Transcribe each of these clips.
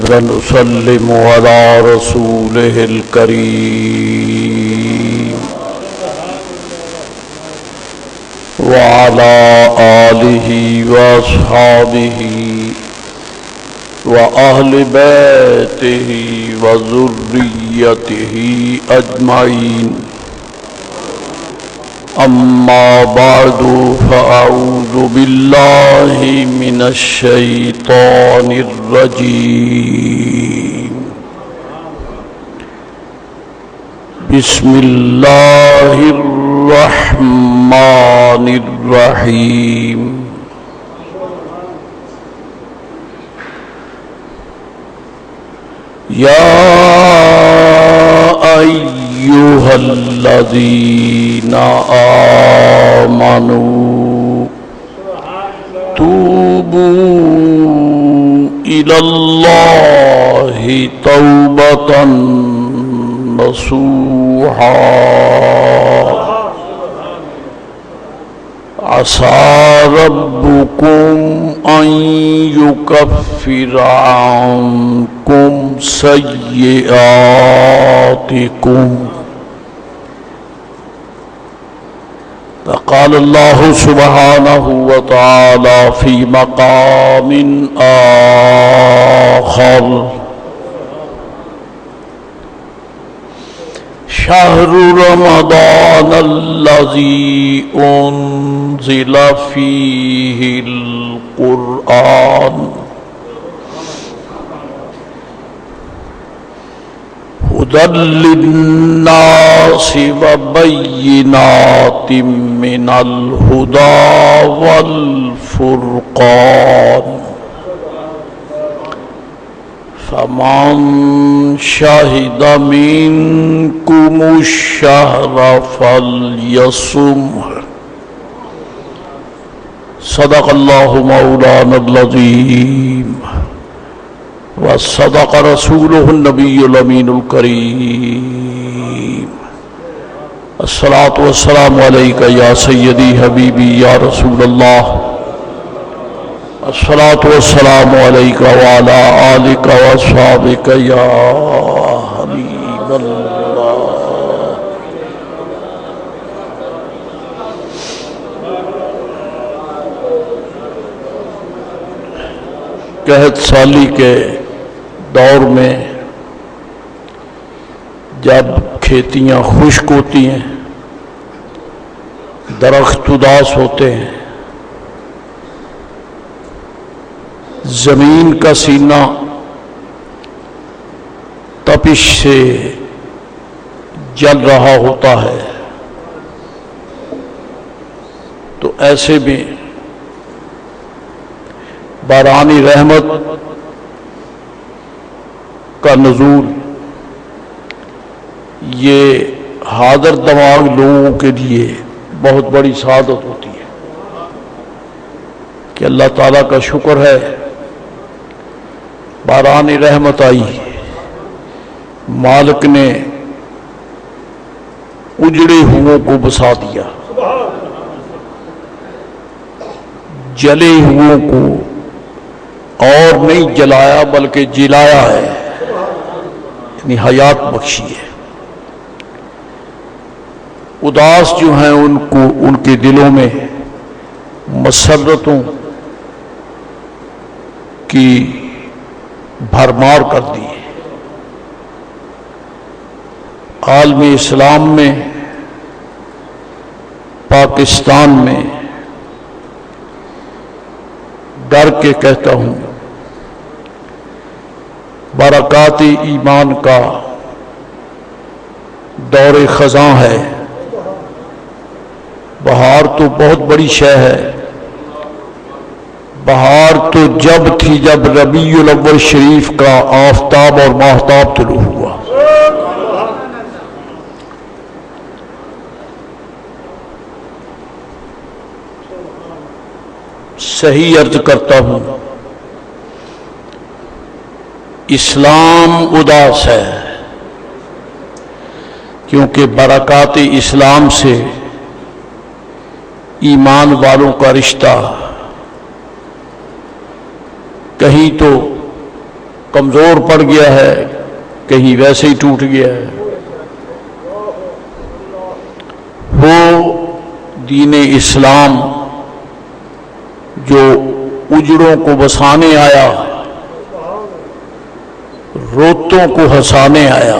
ونسلم على رسوله الكريم وعلى آله وأصحابه وأهل بيته وذريته أجمعين أما بعد فأعوذ بالله من الشيطان الرجيم بسم الله الرحمن الرحيم يا أيها الذين آمنوا توبوا إلى الله توبة نصوحا عسى ربكم أن يكفر عنكم سيئاتكم فقال الله سبحانه وتعالى في مقام آخر شهر رمضان الذي أنزل فيه القرآن هدى للناس وبينات من الهدى والفرقان فمن شهد منكم الشهر فليصمه صدق الله مولانا العظيم وصدق رسوله النبي الأمين الكريم الصلاة والسلام عليك يا سيدي حبيبي يا رسول الله الصلاة والسلام عليك وعلى آلك وأصحابك يا حبيب الله قحط سالی کے دور میں جب کھیتیاں خشک ہوتی ہیں، درخت اداس ہوتے ہیں، زمین کا سینہ تپش سے جل رہا ہوتا ہے، تو ایسے میں بارانی رحمت کا نزول یہ حاضر دماغ لوگوں کے لیے بہت بڑی سعادت ہوتی ہے کہ اللہ تعالیٰ کا شکر ہے بارانی رحمت آئی، مالک نے اجڑے ہوئوں کو بسا دیا، جلے ہوئوں کو اور نہیں جلایا بلکہ جلایا ہے، یعنی حیات بخشی ہے۔ اداس جو ہیں ان کو ان کے دلوں میں مسرتوں کی بھرمار کر دی۔ عالم اسلام میں، پاکستان میں ڈر کے کہتا ہوں برکات ایمان کا دور خزاں ہے۔ بہار تو بہت بڑی شے ہے، بہار تو جب تھی جب ربیع الاول شریف کا آفتاب اور ماہتاب طلوع ہوا۔ صحیح عرض کرتا ہوں، اسلام اداس ہے کیونکہ برکات اسلام سے ایمان والوں کا رشتہ کہیں تو کمزور پڑ گیا ہے، کہیں ویسے ہی ٹوٹ گیا ہے۔ وہ دین اسلام جو اجڑوں کو بسانے آیا، روتوں کو ہنسانے آیا،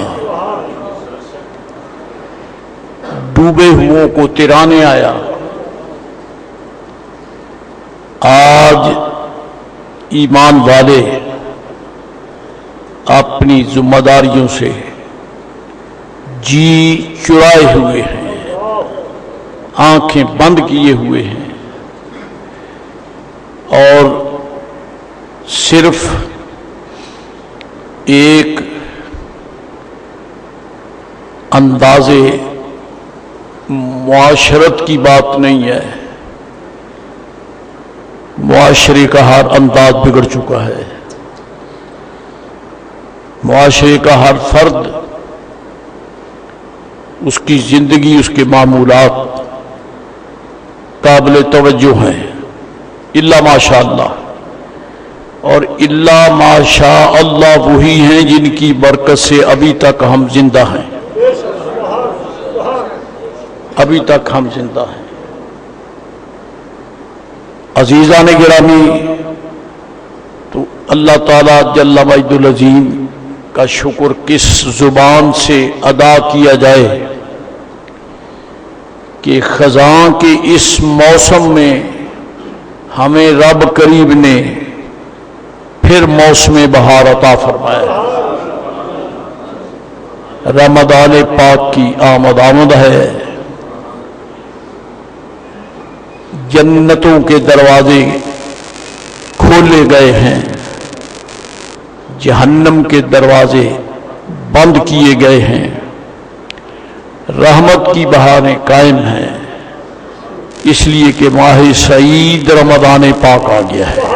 ڈوبے ہوئوں کو ترانے آیا، آج ایمان والے اپنی ذمہ داریوں سے جی چرائے ہوئے ہیں، آنکھیں بند کیے ہوئے ہیں، اور صرف ایک اندازے معاشرت کی بات نہیں ہے، معاشرے کا ہر انداز بگڑ چکا ہے، معاشرے کا ہر فرد، اس کی زندگی، اس کے معمولات قابل توجہ ہیں، الا ماشاء اللہ، اور الا ماشاء اللہ وہی ہیں جن کی برکت سے ابھی تک ہم زندہ ہیں، ابھی تک ہم زندہ ہیں۔ عزیزان گرامی، تو اللہ تعالیٰ جل مجد العظیم کا شکر کس زبان سے ادا کیا جائے کہ خزاں کے اس موسم میں ہمیں رب کریم نے پھر موسم بہار عطا فرمایا۔ رمضان پاک کی آمد ہے، جنتوں کے دروازے کھولے گئے ہیں، جہنم کے دروازے بند کیے گئے ہیں، رحمت کی بہاریں قائم ہیں، اس لیے کہ ماہ سعید رمضان پاک آ گیا ہے۔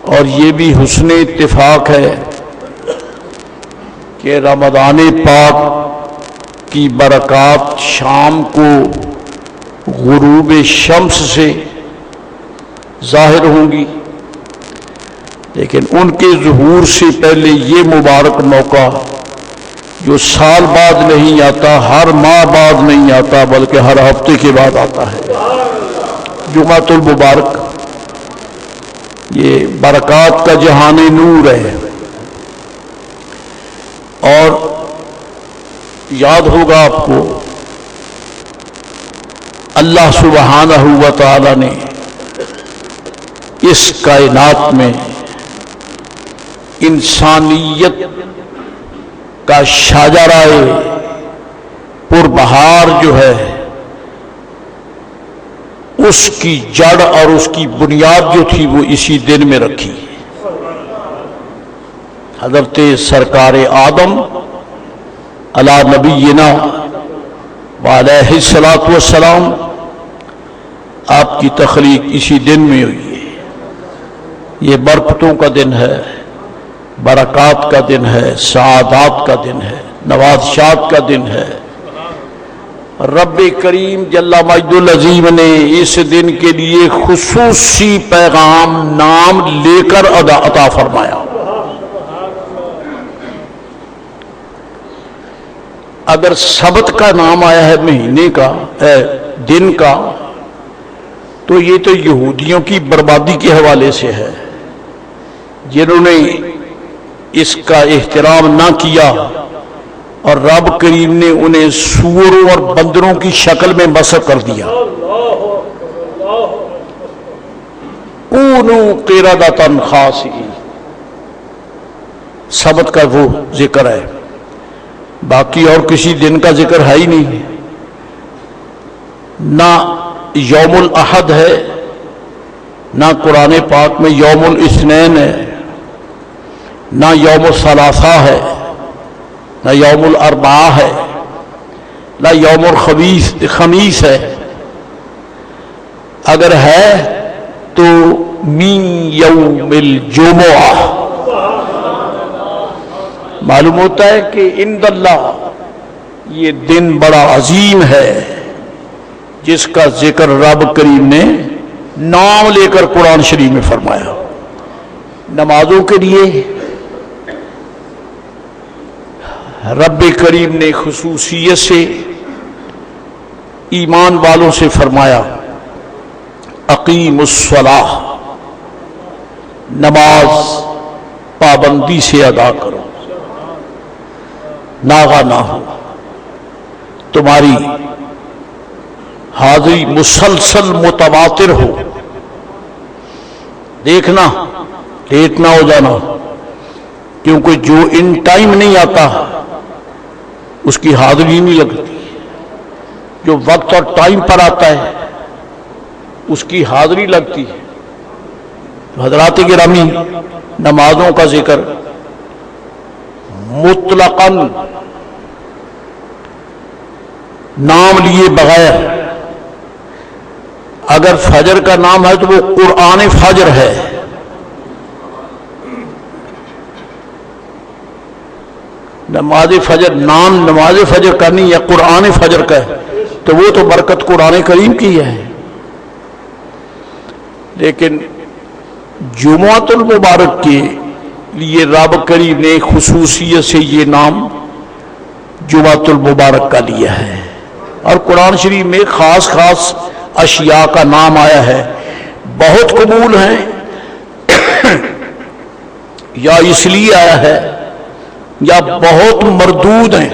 اور یہ بھی حسن اتفاق ہے کہ رمضان پاک کی برکات شام کو غروب شمس سے ظاہر ہوں گی، لیکن ان کے ظہور سے پہلے یہ مبارک موقع جو سال بعد نہیں آتا، ہر ماہ بعد نہیں آتا، بلکہ ہر ہفتے کے بعد آتا ہے، جمعۃ المبارک، یہ برکات کا جہان نور ہے۔ اور یاد ہوگا آپ کو، اللہ سبحانہ و تعالی نے اس کائنات میں انسانیت کا شاہجہرہ پربہار جو ہے، اس کی جڑ اور اس کی بنیاد جو تھی وہ اسی دن میں رکھی۔ حضرت سرکار آدم علی نبینا وعلیہ الصلاۃ والسلام، آپ کی تخلیق اسی دن میں ہوئی ہے۔ یہ برکتوں کا دن ہے، برکات کا دن ہے، سعادات کا دن ہے، نوازشات کا دن ہے۔ رب کریم جل مجد العظیم نے اس دن کے لیے خصوصی پیغام نام لے کر عطا فرمایا۔ اگر سبت کا نام آیا ہے مہینے کا، دن کا، تو یہ تو یہودیوں کی بربادی کے حوالے سے ہے، جنہوں نے اس کا احترام نہ کیا، اور رب کریم نے انہیں سوروں اور بندروں کی شکل میں مسخ کر دیا۔ کونوا قردۃ خاسئین، سبت کا وہ ذکر ہے، باقی اور کسی دن کا ذکر ہے ہی نہیں، نہ یوم الاحد ہے، نہ قرآن پاک میں یوم الاثنین ہے، نہ یوم الثلاثہ ہے، نہ یوم الاربعاء ہے، نہ یوم الخمیس ہے۔ اگر ہے تو من یوم الجمعہ، معلوم ہوتا ہے کہ عند اللہ یہ دن بڑا عظیم ہے، جس کا ذکر رب کریم نے نام لے کر قرآن شریف میں فرمایا۔ نمازوں کے لیے رب کریم نے خصوصیت سے ایمان والوں سے فرمایا اقیم الصلاۃ، نماز پابندی سے ادا کرو، ناغا نہ ہو، تمہاری حاضری مسلسل متواتر ہو، دیکھنا لیٹ نہ ہو جانا، کیونکہ جو ان ٹائم نہیں آتا اس کی حاضری نہیں لگتی، جو وقت اور ٹائم پر آتا ہے اس کی حاضری لگتی ہے۔ حضرات گرامی، نمازوں کا ذکر مطلقاً نام لیے بغیر، اگر فجر کا نام ہے تو وہ قرآن فجر ہے، نماز فجر نام نماز فجر کا نہیں ہے، قرآن فجر کا ہے، تو وہ تو برکت قرآن کریم کی ہے۔ لیکن جمعۃ المبارک کے لیے رب کریم نے خصوصیت سے یہ نام جمعۃ المبارک کا لیا ہے، اور قرآن شریف میں خاص خاص اشیاء کا نام آیا ہے، بہت قبول ہیں یا اس لیے آیا ہے یا بہت مردود ہیں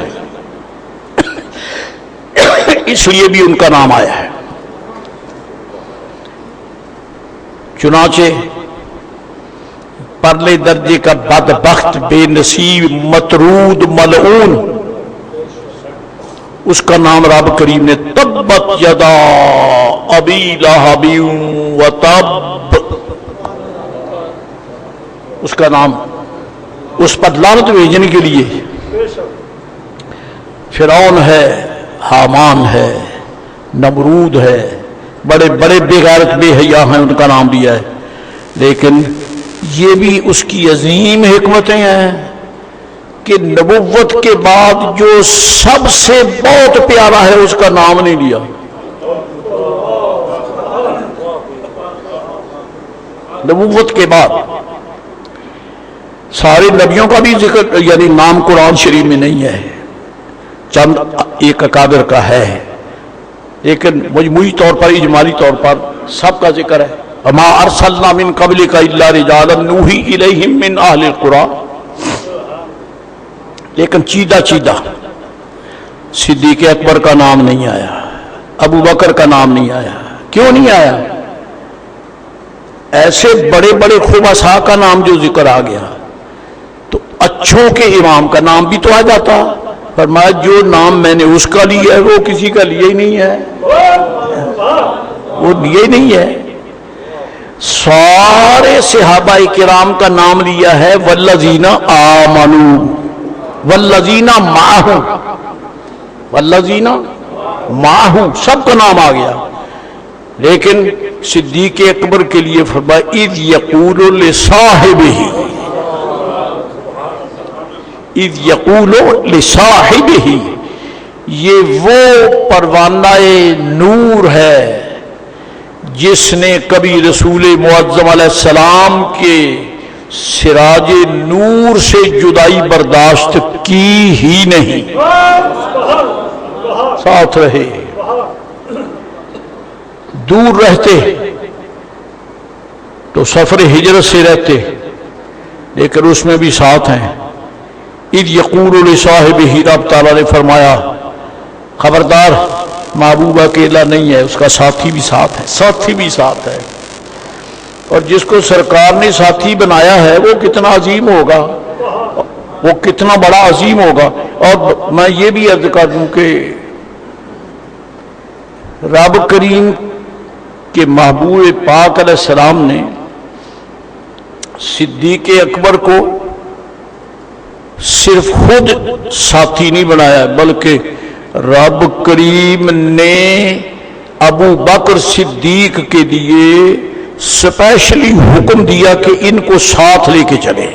اس لیے بھی ان کا نام آیا ہے۔ چنانچہ پرلے درجے کا بدبخت، بے نصیب، مطرود، ملعون، اس کا نام رب کریم نے تبت یدا ابی لہب وتب، اس کا نام اس پر لعنت بھیجنے کے لیے فرعون ہے، حامان ہے، نمرود ہے، بڑے بڑے بے غیرت بے حیا ہیں، ان کا نام دیا ہے۔ لیکن یہ بھی اس کی عظیم حکمتیں ہیں کہ نبوت کے بعد جو سب سے بہت پیارا ہے اس کا نام نہیں لیا۔ نبوت کے بعد سارے نبیوں کا بھی ذکر یعنی نام قرآن شریف میں نہیں ہے، چند ایک اکابر کا ہے، لیکن مجموعی طور پر اجمالی طور پر سب کا ذکر ہے۔ وما ارسلنا من قبلک الا رجالا نوحی الیہم من اہل القری، لیکن چیدہ چیدہ صدیق اکبر کا نام نہیں آیا، ابو بکر کا نام نہیں آیا۔ کیوں نہیں آیا؟ ایسے بڑے بڑے خبثاء کا نام جو ذکر آ گیا تو اچھوں کے امام کا نام بھی تو آ جاتا، فرمایا جو نام میں نے اس کا لیا ہے وہ کسی کا لیا ہی نہیں ہے، وہ لیا ہی نہیں ہے۔ سارے صحابہ کرام کا نام لیا ہے، والذین آمنوا والذین معہم، والذین معہم، سب کا نام آ گیا۔ لیکن صدیق اکبر کے لیے فرمایا اذ یقول لصاحبہ، اذ یقول لصاحبہ، یہ وہ پروانہ نور ہے جس نے کبھی رسول معظم علیہ السلام کے سراج نور سے جدائی برداشت کی ہی نہیں، ساتھ رہے، دور رہتے تو سفر ہجرت سے رہتے لیکن اس میں بھی ساتھ ہیں۔ اذ یقول لصاحبہ، رب تعالیٰ نے فرمایا خبردار محبوب اکیلا نہیں ہے، اس کا ساتھی بھی ساتھ ہے، ساتھی بھی ساتھ ہے، اور جس کو سرکار نے ساتھی بنایا ہے وہ کتنا عظیم ہوگا، وہ کتنا بڑا عظیم ہوگا۔ اور میں یہ بھی عرض کر دوں کہ رب کریم کے محبوب پاک علیہ السلام نے صدیق اکبر کو صرف خود ساتھی نہیں بنایا، بلکہ رب کریم نے ابو بکر صدیق کے لیے اسپیشلی حکم دیا کہ ان کو ساتھ لے کے چلے۔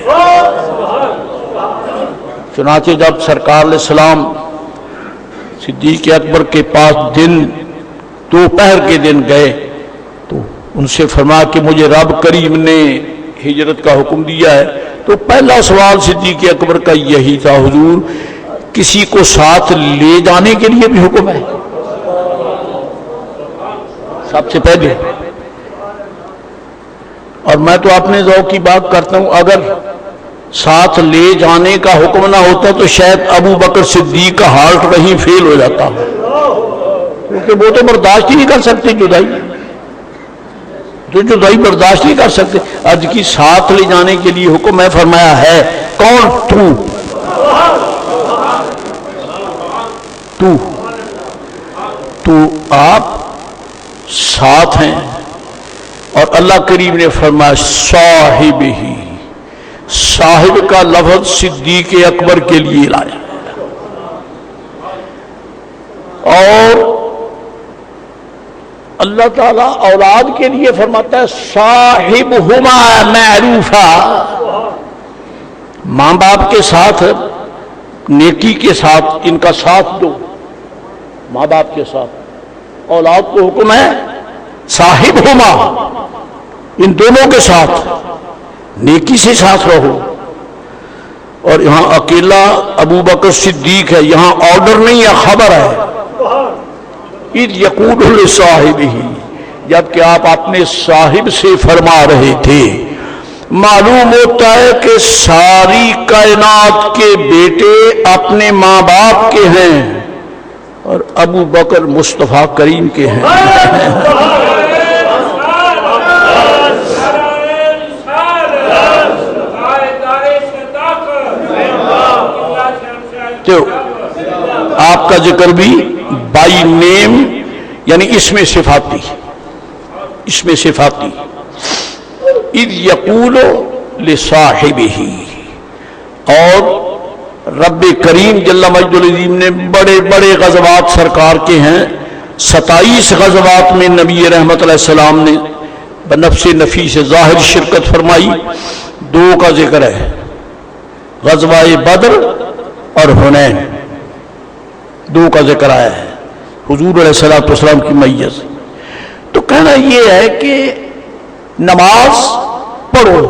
چنانچہ جب سرکار علیہ السلام صدیق اکبر کے پاس دوپہر کے دن گئے تو ان سے فرمایا کہ مجھے رب کریم نے ہجرت کا حکم دیا ہے، تو پہلا سوال صدیق اکبر کا یہی تھا، حضور کسی کو ساتھ لے جانے کے لیے بھی حکم ہے؟ سب سے پہلے، اور میں تو اپنے ذوق کی بات کرتا ہوں، اگر ساتھ لے جانے کا حکم نہ ہوتا تو شاید ابو بکر صدیق کا ہارٹ وہیں فیل ہو جاتا، کیونکہ وہ تو برداشت ہی نہیں کر سکتے جدائی، تو جدائی برداشت نہیں کر سکتے۔ آج کی ساتھ لے جانے کے لیے حکم ہے، فرمایا ہے کون؟ تو آپ ساتھ ہیں، اور اللہ کریم نے فرمایا صاحب ہی، صاحب کا لفظ صدیق اکبر کے لیے لایا، اور اللہ تعالیٰ اولاد کے لیے فرماتا ہے صاحبہما معروفا، ماں باپ کے ساتھ نیکی کے ساتھ ان کا ساتھ دو، ماں باپ کے ساتھ، اولاد کو حکم ہے صاحبہما، ان دونوں کے ساتھ نیکی سے ساتھ رہو۔ اور یہاں اکیلا ابو بکر صدیق ہے، یہاں آرڈر نہیں ہے، خبر ہے، اذ یقول لصاحبہ، جبکہ آپ اپنے صاحب سے فرما رہے تھے۔ معلوم ہوتا ہے کہ ساری کائنات کے بیٹے اپنے ماں باپ کے ہیں، اور ابو بکر مصطفیٰ کریم کے ہیں۔ تو آپ کا ذکر بھی بائی نیم، یعنی اس میں صفاتی، اس میں صفاتی، اذ یقول لصاحبہ، اور رب کریم جل مجد العظیم نے بڑے بڑے غزوات سرکار کے ہیں، 27 غزوات میں نبی رحمت علیہ السلام نے بنفس نفیس ظاہر شرکت فرمائی، 2 کا ذکر ہے، غزوہ بدر اور حنین، 2 کا ذکر آیا ہے، حضور علیہ السلام کی میت۔ تو کہنا یہ ہے کہ نماز پڑھو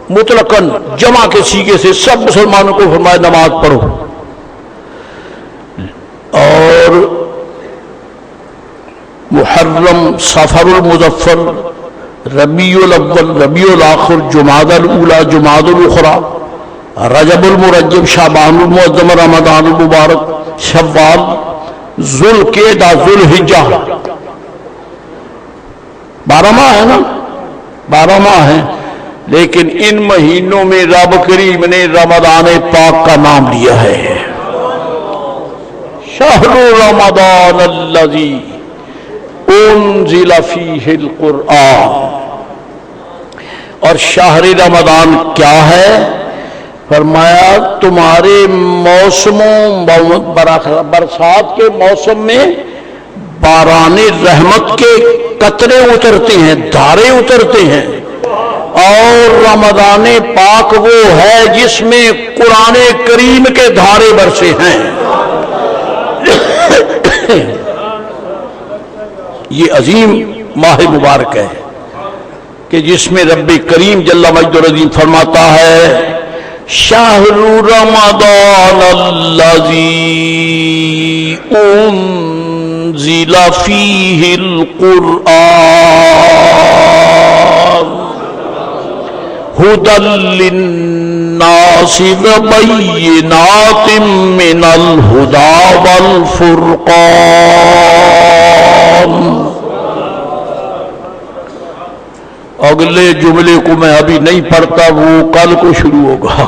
مطلقاً، جمع کے سیغے سے سب مسلمانوں کو فرمایا نماز پڑھو، اور محرم، صفر المظفر، ربیع الاول، ربیع الاخر، جمادی الاولی، جمادی الاخری، رجب المرجب، شعبان المعظم، رمضان المبارک، شوال، ذوالقعدہ، ذوالحجہ، 12 ماہ ہے نا، 12 ماہ ہیں، لیکن ان مہینوں میں رب کریم نے رمضان پاک کا نام لیا ہے، شہر رمضان الذی انزل فیہ القرآن۔ اور شہر رمضان کیا ہے؟ فرمایا تمہارے موسموں، برسات کے موسم میں باران رحمت کے قطرے اترتے ہیں، دھارے اترتے ہیں، اور رمضان پاک وہ ہے جس میں قرآن کریم کے دھارے برسے ہیں۔ یہ عظیم ماہ مبارک ہے کہ جس میں رب کریم جل مجد العظیم فرماتا ہے شہر رمضان الذی انزل فیہ القرآن ھدی للناس وبینات من الھدی والفرقان۔ اگلے جملے کو میں ابھی نہیں پڑھتا، وہ کل کو شروع ہوگا،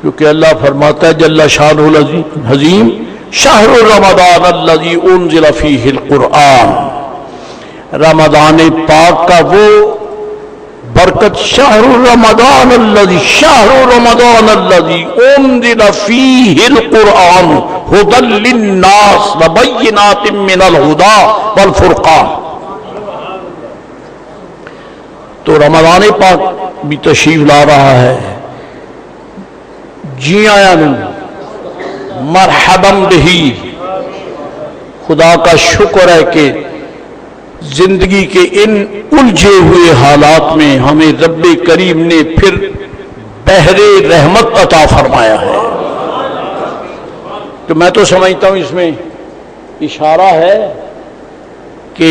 کیونکہ اللہ فرماتا ہے جل شانہ العظیم شہر رمضان الذی انزل فیہ القرآن، رمضان پاک کا وہ برکت، شہر رمضان الذی، شہر رمضان الذی انزل فیہ القرآن ھدی للناس وبینات من الھدی والفرقان۔ تو رمضان پاک بھی تشریف لا رہا ہے، جی آیا نہیں، مرحبا بہی، خدا کا شکر ہے کہ زندگی کے ان الجھے ہوئے حالات میں ہمیں رب کریم نے پھر بحر رحمت عطا فرمایا ہے. تو میں تو سمجھتا ہوں اس میں اشارہ ہے کہ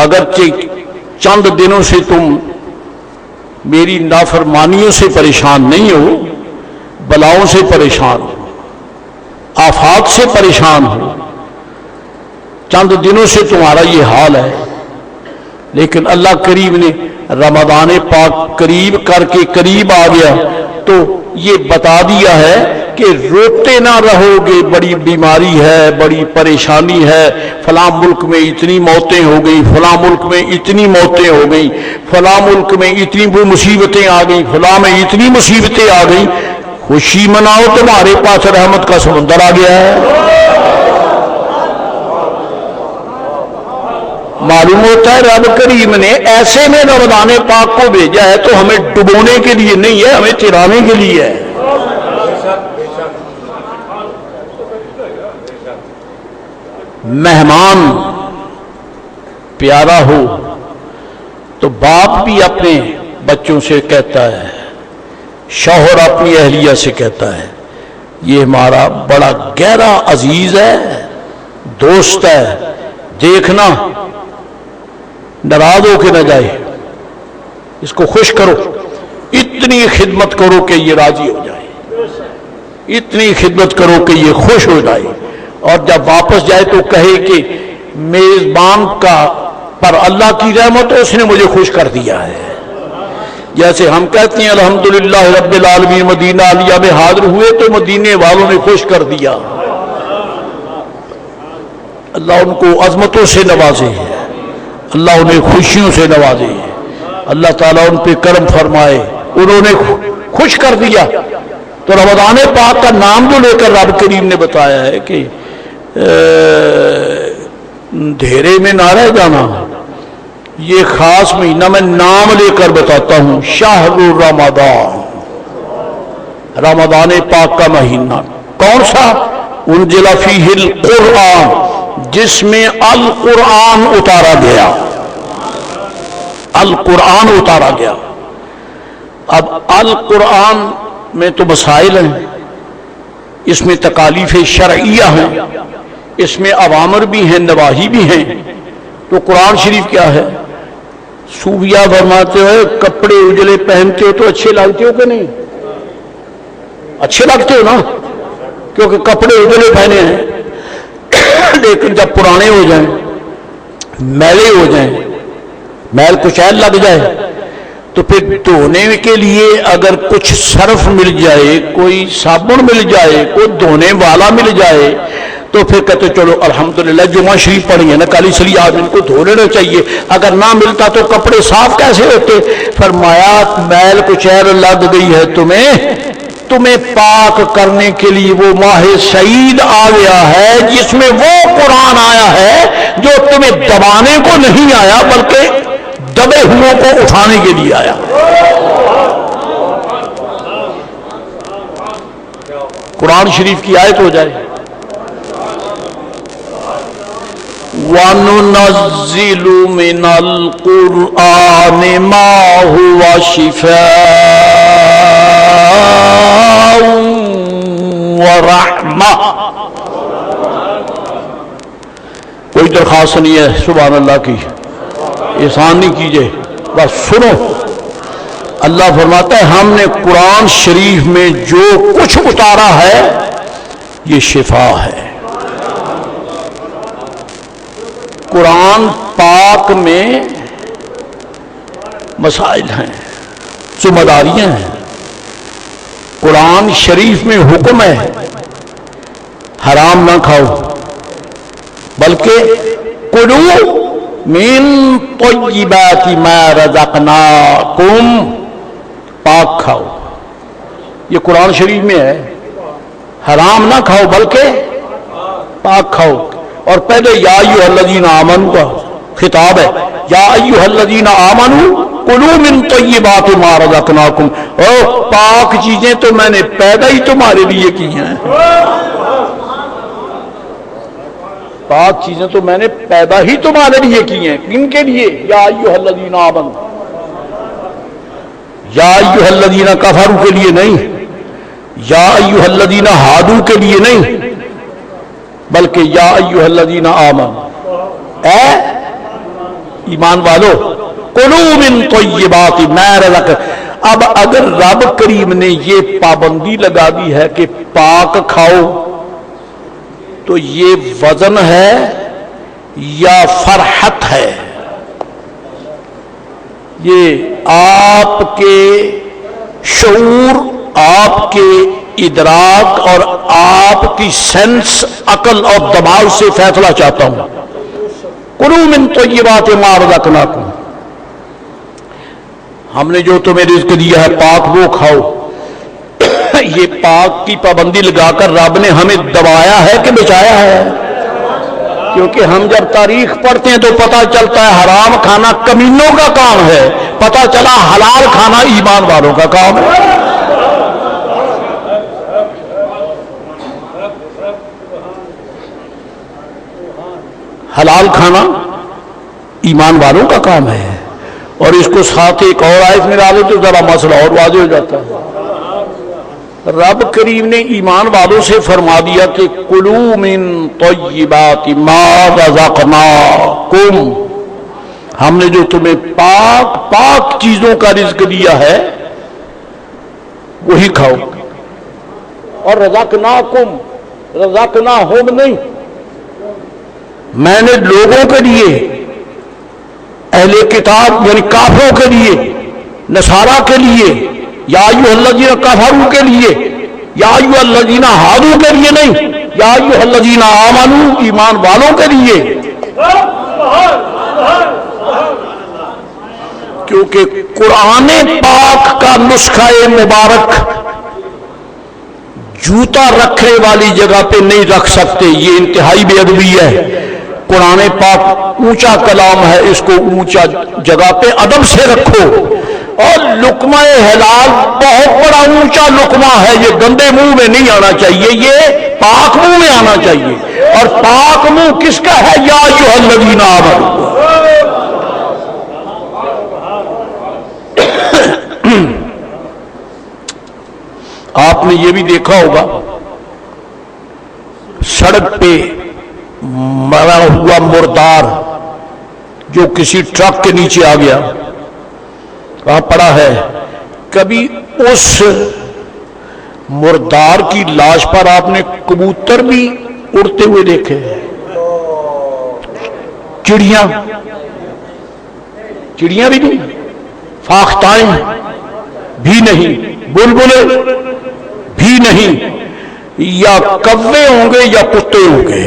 اگرچہ چند دنوں سے تم میری نافرمانیوں سے پریشان نہیں ہو، بلاؤں سے پریشان ہو، آفات سے پریشان ہو، چند دنوں سے تمہارا یہ حال ہے، لیکن اللہ کریم نے رمضان پاک قریب کر کے قریب آ گیا تو یہ بتا دیا ہے کہ روتے نہ رہو گے، بڑی بیماری ہے، بڑی پریشانی ہے، فلاں ملک میں اتنی موتیں ہو گئیں، فلاں ملک میں اتنی موتیں ہو گئیں، فلاں ملک میں اتنی مصیبتیں آ گئیں، فلاں میں اتنی مصیبتیں آ گئیں. خوشی مناؤ، تمہارے پاس رحمت کا سمندر آ گیا ہے. معلوم ہوتا ہے رب کریم نے ایسے میں رمضان پاک کو بھیجا ہے تو ہمیں ڈبونے کے لیے نہیں ہے، ہمیں چرانے کے لیے ہے. مہمان پیارا ہو تو باپ بھی اپنے بچوں سے کہتا ہے، شوہر اپنی اہلیہ سے کہتا ہے یہ ہمارا بڑا گہرا عزیز ہے، دوست ہے، دیکھنا ناراض ہو کے نہ جائے، اس کو خوش کرو، اتنی خدمت کرو کہ یہ راضی ہو جائے، اتنی خدمت کرو کہ یہ خوش ہو جائے، اور جب واپس جائے تو کہے کہ میزبان کا پر اللہ کی رحمت اس نے مجھے خوش کر دیا ہے. جیسے ہم کہتے ہیں الحمدللہ رب العالمین مدینہ عالیہ میں حاضر ہوئے تو مدینے والوں نے خوش کر دیا. اللہ ان کو عظمتوں سے نوازے، اللہ انہیں خوشیوں سے نوازے، اللہ تعالیٰ ان پہ کرم فرمائے، انہوں نے خوش کر دیا. تو رمضان پاک کا نام جو لے کر رب کریم نے بتایا ہے کہ دھیرے میں نہ رہ جانا، یہ خاص مہینہ میں نام لے کر بتاتا ہوں، شہر رمضان، رمضان پاک کا مہینہ. کون سا؟ انزل فیہ القرآن، جس میں القرآن اتارا گیا، القرآن اتارا گیا. اب القرآن میں تو مسائل ہیں، اس میں تکالیف شرعیہ ہیں، اس میں اوامر بھی ہیں، نواہی بھی ہیں. تو قرآن شریف کیا ہے؟ صوفیہ فرماتے ہو کپڑے اجلے پہنتے ہو تو اچھے لگتے ہو کہ نہیں؟ اچھے لگتے ہو نا، کیونکہ کپڑے اجلے پہنے ہیں، لیکن جب پرانے ہو جائیں، میلے ہو جائیں، میل کچیل لگ جائے تو پھر دھونے کے لیے اگر کچھ صرف مل جائے، کوئی صابن مل جائے، کوئی دھونے والا مل جائے تو پھر کہتے چلو الحمدللہ جمعہ شریف پڑھی ہے نا کل، اس لیے آج ان کو دھو لینا چاہیے. اگر نہ ملتا تو کپڑے صاف کیسے ہوتے؟ فرمایا میل کچیل لگ گئی ہے تمہیں پاک کرنے کے لیے وہ ماہ سعید آ گیا ہے جس میں وہ قرآن آیا ہے جو تمہیں دبانے کو نہیں آیا بلکہ دبے ہوئوں کو اٹھانے کے لیے آیا. قرآن شریف کی آیت ہو جائے وَنُنَزِّلُ مِنَ الْقُرْآنِ مَا هُوَ شِفَاءٌ وَرَحْمَةٌ. کوئی درخواست نہیں ہے سبحان اللہ کی، احسان نہیں کیجئے، بس سنو. اللہ فرماتا ہے ہم نے قرآن شریف میں جو کچھ اتارا ہے یہ شفا ہے. قرآن پاک میں مسائل ہیں، ذمہ داریاں ہیں. قرآن شریف میں حکم ہے حرام نہ کھاؤ، بلکہ کلوا من طیبات ما رزقناکم، پاک کھاؤ. یہ قرآن شریف میں ہے، حرام نہ کھاؤ بلکہ پاک کھاؤ. اور پہلے یا ایھا الذین آمنوا کا خطاب ہے، یا ایھا الذین آمنوا کلوا من طیبات ما رزقناکم، اور پاک چیزیں تو میں نے پیدا ہی تمہارے لیے کی ہیں. پاک چیزیں تو میں نے پیدا ہی تمہارے لیے کی ہیں. کن کے لیے؟ یا ایھا الذین آمنوا، یا ایھا الذین کفروا کے لیے نہیں، یا ایھا الذین ہادوا کے لیے نہیں، بلکہ یا ایھا الذین آمنوا، اے ایمان والو، کلوا من طیبات ما رزقناکم. اب اگر رب کریم نے یہ پابندی لگا دی ہے کہ پاک کھاؤ، تو یہ وزن ہے یا فرحت ہے؟ یہ آپ کے شعور، آپ کے ادراک اور آپ کی سینس، عقل اور دماغ سے فیصلہ چاہتا ہوں. کلوا من طیبات ما رزقناکم، ہم نے جو تمہیں رزق دیا ہے پاک وہ کھاؤ. یہ پاک کی پابندی لگا کر رب نے ہمیں دبایا ہے کہ بچایا ہے؟ کیونکہ ہم جب تاریخ پڑھتے ہیں تو پتہ چلتا ہے حرام کھانا کمینوں کا کام ہے، پتہ چلا حلال کھانا ایمان والوں کا کام ہے. حلال کھانا ایمان والوں کا کام ہے. اور اس کو ساتھ ایک اور آیت میں ڈالے تو ذرا مسئلہ اور واضح ہو جاتا ہے. رب کریم نے ایمان والوں سے فرما دیا کہ کلوا من طیبات ما رزقناکم، ہم نے جو تمہیں پاک پاک چیزوں کا رزق دیا ہے وہی کھاؤ. اور رزقناکم، رزقناہم نہیں، میں نے لوگوں کے لیے، اہل کتاب یعنی کافروں کے لیے، نصارہ کے لیے، یا ایھا الذین کفروا کے لیے، یا ایھا الذین ہادوا کے لیے نہیں، یا ایھا الذین آمنوا ایمان والوں کے لیے. کیونکہ قرآن پاک کا نسخہ مبارک جوتا رکھنے والی جگہ پہ نہیں رکھ سکتے، یہ انتہائی بے ادبی ہے. قرآن پاک اونچا کلام ہے، اس کو اونچا جگہ پہ ادب سے رکھو. اور لقمہ حلال بہت بڑا اونچا لقمہ ہے، یہ گندے منہ میں نہیں آنا چاہیے، یہ پاک منہ میں آنا چاہیے. اور پاک منہ کس کا ہے؟ یا ایھا الذین آمنوا. آپ نے یہ بھی دیکھا ہوگا سڑک پہ مرا ہوا مردار جو کسی ٹرک کے نیچے آ گیا، وہاں پڑا ہے. کبھی اس مردار کی لاش پر آپ نے کبوتر بھی اڑتے ہوئے دیکھے، چڑیاں بھی نہیں، فاختائیں بھی نہیں، بلبلے بھی نہیں. یا کوے ہوں گے یا کتے ہوں گے.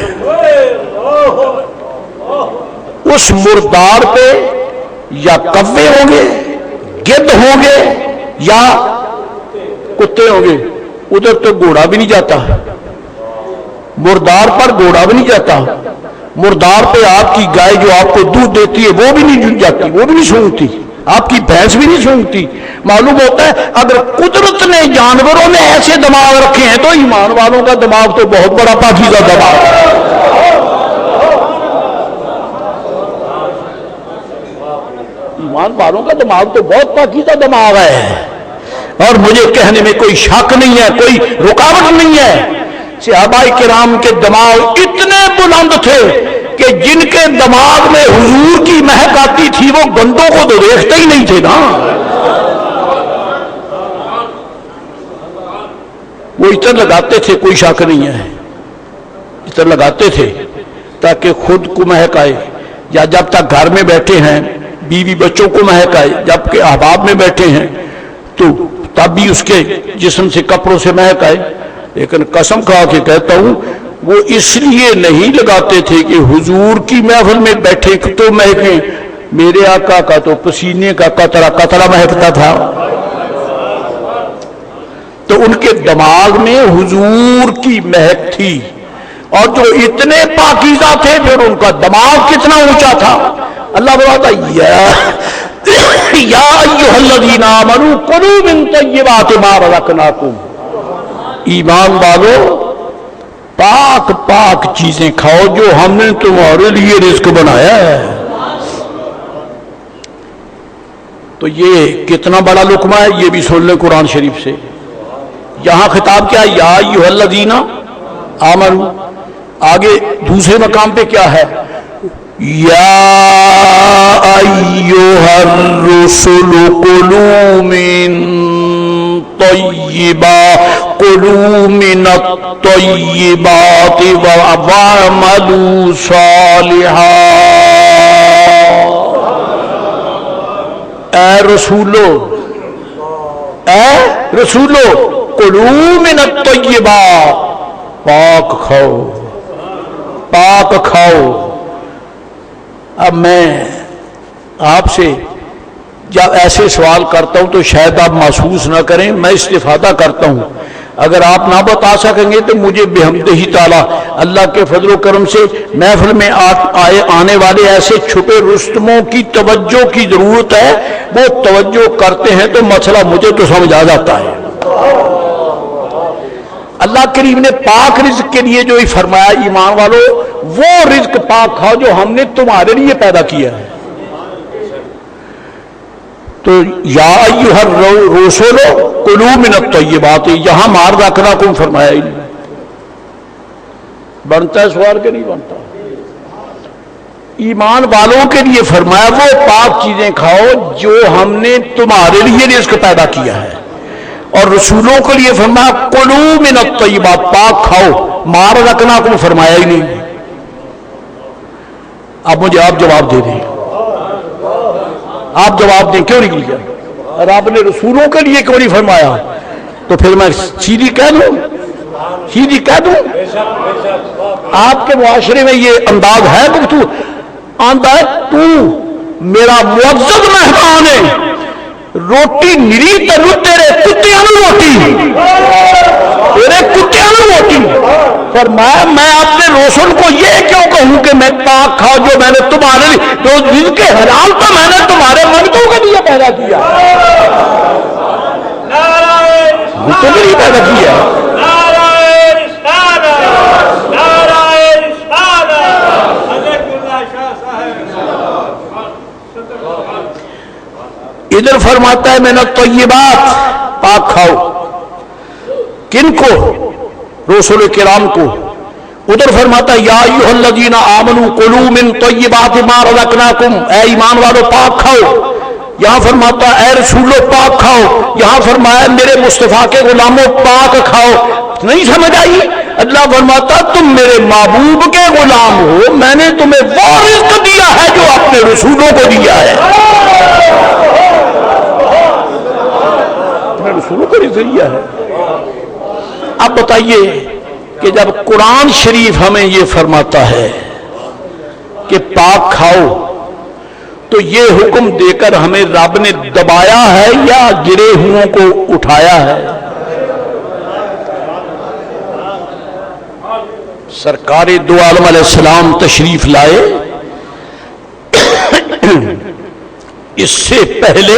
اس مردار پہ یا کوے ہوں گے، گدھ ہوں گے یا کتے ہوں گے. ادھر تو گھوڑا بھی نہیں جاتا، مردار پر گھوڑا بھی نہیں جاتا. مردار پہ آپ کی گائے جو آپ کو دودھ دیتی ہے وہ بھی نہیں جاتی، وہ بھی نہیں سونگتی، آپ کی بھینس بھی نہیں سونگتی. معلوم ہوتا ہے اگر قدرت نے جانوروں میں ایسے دماغ رکھے ہیں تو ایمان والوں کا دماغ تو بہت بڑا پاکیزہ دماغ ہے. ایمان والوں کا دماغ تو بہت پاکیزہ دماغ ہے. اور مجھے کہنے میں کوئی شک نہیں ہے، کوئی رکاوٹ نہیں ہے. صحابہ کرام کے دماغ اتنے بلند تھے کہ جن کے دماغ میں حضور کی مہک آتی تھی وہ گندوں کو تو دیکھتے ہی نہیں تھے نا. وہ عطر لگاتے تھے، کوئی شک نہیں ہے، عطر لگاتے تھے تاکہ خود کو مہک آئے، یا جب تک گھر میں بیٹھے ہیں بیوی بچوں کو مہک آئے. جب کہ احباب میں بیٹھے ہیں تو تب بھی اس کے جسم سے کپڑوں سے مہک آئے. لیکن قسم کھا کے کہتا ہوں وہ اس لیے نہیں لگاتے تھے کہ حضور کی محفل میں بیٹھے تو مہکیں. میرے آقا کا تو پسینے کا قطرہ قطرہ مہکتا تھا. تو ان کے دماغ میں حضور کی مہک تھی. اور جو اتنے پاکیزہ تھے پھر ان کا دماغ کتنا اونچا تھا. اللہ بتا یا ایھا الذین آمنوا کلوا من طیبات ما رزقناکم. ایمان والو، تمہیں جو ہم نے رزق دیا ہے پاک پاک چیزوں کا، وہی کھاؤ. اور رزقناکم، ہم نے لوگوں کے لیے، اہل کتاب یعنی کافروں کے لیے، نصارہ کے لیے، یا ایھا الذین ہادوا کے لیے نہیں، یا ایھا الذین آمنوا ایمان والوں کے لیے. پاک پاک چیزیں کھاؤ جو ہم نے تمہارے لیے رزق بنایا ہے. تو یہ کتنا بڑا لقمہ ہے یہ بھی سن لیں قرآن شریف سے. یہاں خطاب کیا یا ایھا الذین آمنوا. آگے دوسرے مقام پہ کیا ہے؟ یا ایھا الرسل کلوا من الطیبات واعملوا صالحا. اے رسولو کلوا من الطیبات، پاک کھاؤ. اب میں آپ سے جب ایسے سوال کرتا ہوں تو شاید آپ محسوس نہ کریں، میں استفادہ کرتا ہوں. اگر آپ نہ بتا سکیں گے تو مجھے بحمدہ تعالی اللہ کے فضل و کرم سے محفل میں آنے والے ایسے چھپے رستموں کی توجہ کی ضرورت ہے. وہ توجہ کرتے ہیں تو مسئلہ مجھے تو سمجھ آ جاتا ہے. اللہ کریم نے پاک رزق کے لیے جو ہی فرمایا ایمان والو وہ رزق پاک کھاؤ جو ہم نے تمہارے لیے پیدا کیا ہے. تو یا ایھا الرسل کلوا من الطیبات، یہاں مار رکھنا فرمایا ہی نہیں. بنتا ہے سوال کے نہیں بنتا؟ ایمان والوں کے لیے فرمایا وہ پاک چیزیں کھاؤ جو ہم نے تمہارے لیے رزق پیدا کیا ہے. اور رسولوں کے لیے فرمایا کلوا من الطیبات، پاک کھاؤ. مار رکھنا فرمایا ہی نہیں. اب مجھے آپ جواب دے دیں، آپ جواب دیں کیوں نہیں کیا؟ اور آپ نے رسولوں کے لیے کیوں نہیں فرمایا؟ تو پھر میں سیدھی کہہ دوں آپ کے معاشرے میں یہ انداز ہے کہ تو میرا معزز مہمان ہے، روٹی نری تر تیرے کتیاں روٹی پر میں اپنے رسول کو یہ کیوں کہوں کہ میں پاک کھاؤ جو میں نے تمہارے لیے، جو جن کے حلال تو میں نے تمہارے منگتوں کے لیے پیدا کیا، تمہیں لیے پیدا کیا. ادھر فرماتا ہے من الطیبات، پاک کھاؤ. کن کو؟ رسول کرام کو. ادھر فرماتا ہے یا ایھا الذین آمنوا کلوا من طیبات ما رزقناکم، اے ایمان والو پاک کھاؤ. یہاں فرماتا ہے اے رسولو پاک کھاؤ. یہاں فرمایا میرے مصطفیٰ کے غلاموں پاک کھاؤ. نہیں سمجھ آئی؟ اللہ فرماتا تم میرے محبوب کے غلام ہو، میں نے تمہیں وہ رزق دیا ہے جو اپنے رسولوں کو دیا ہے. رسولوں کو رزق دیا ہے. اب بتائیے کہ جب قرآن شریف ہمیں یہ فرماتا ہے کہ پاک کھاؤ تو یہ حکم دے کر ہمیں رب نے دبایا ہے یا گرے ہوئوں کو اٹھایا ہے؟ سرکار دو عالم علیہ السلام تشریف لائے، اس سے پہلے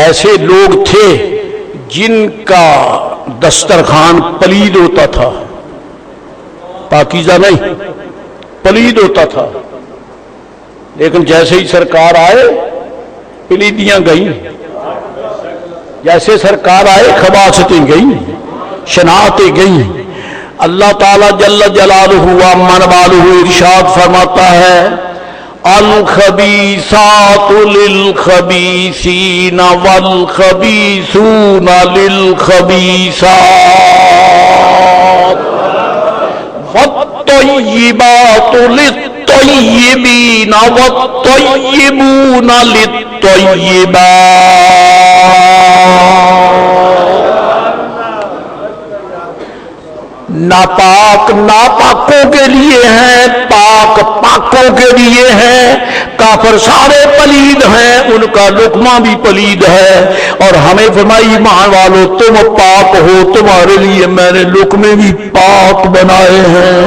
ایسے لوگ تھے جن کا دسترخوان پلید ہوتا تھا، پاکیزہ نہیں، پلید ہوتا تھا. لیکن جیسے ہی سرکار آئے پلیدیاں گئیں، جیسے سرکار آئے خباثتیں گئیں، شناعتیں گئیں. اللہ تعالی جل جلالہ وعمن والہ ارشاد فرماتا ہے الخبیثات للخبیثین والخبیثون للخبیثات والطیبات للطیبین والطیبون للطیبات. ناپاک ناپاکوں کے لیے ہیں، پاک پاکوں کے لیے ہیں. کافر سارے پلید ہیں، ان کا لقمہ بھی پلید ہے. اور ہمیں فرمائی ایمان والو تم پاک ہو، تمہارے لیے میں نے لقمے بھی پاک بنائے ہیں.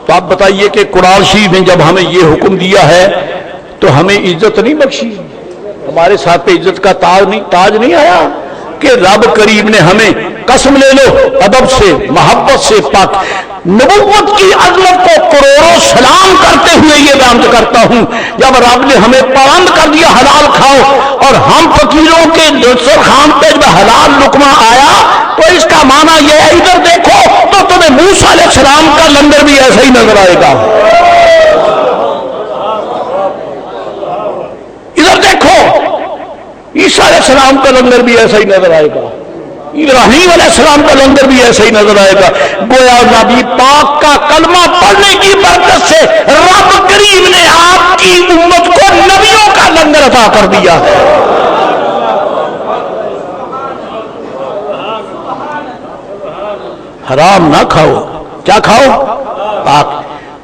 تو آپ بتائیے کہ قرآن شریف نے جب ہمیں یہ حکم دیا ہے تو ہمیں عزت نہیں بخشی؟ ہمارے ساتھ پہ عزت کا تاج نہیں آیا کہ رب کریم نے ہمیں قسم لے لو ادب سے محبت سے پاک نبوت کی عظمت کو کروڑوں سلام کرتے ہوئے یہ بیان کرتا ہوں، جب رب نے ہمیں پابند کر دیا حلال کھاؤ اور ہم فقیروں کے دسترخوان پہ جب حلال لقمہ آیا تو اس کا معنی یہ ہے ادھر دیکھو تو تمہیں موسیٰ علیہ السلام کا لنگر بھی ایسا ہی نظر آئے گا، ادھر دیکھو عیسیٰ علیہ السلام کا لنگر بھی ایسا ہی نظر آئے گا، ابراہیم علیہ السلام کا لنگر بھی ایسا ہی نظر آئے گا۔ گویا نبی پاک کا کلمہ پڑھنے کی برکت سے رب کریم نے آپ کی امت کو نبیوں کا لنگر عطا کر دیا ہے۔ حرام نہ کھاؤ، کیا کھاؤ؟ پاک۔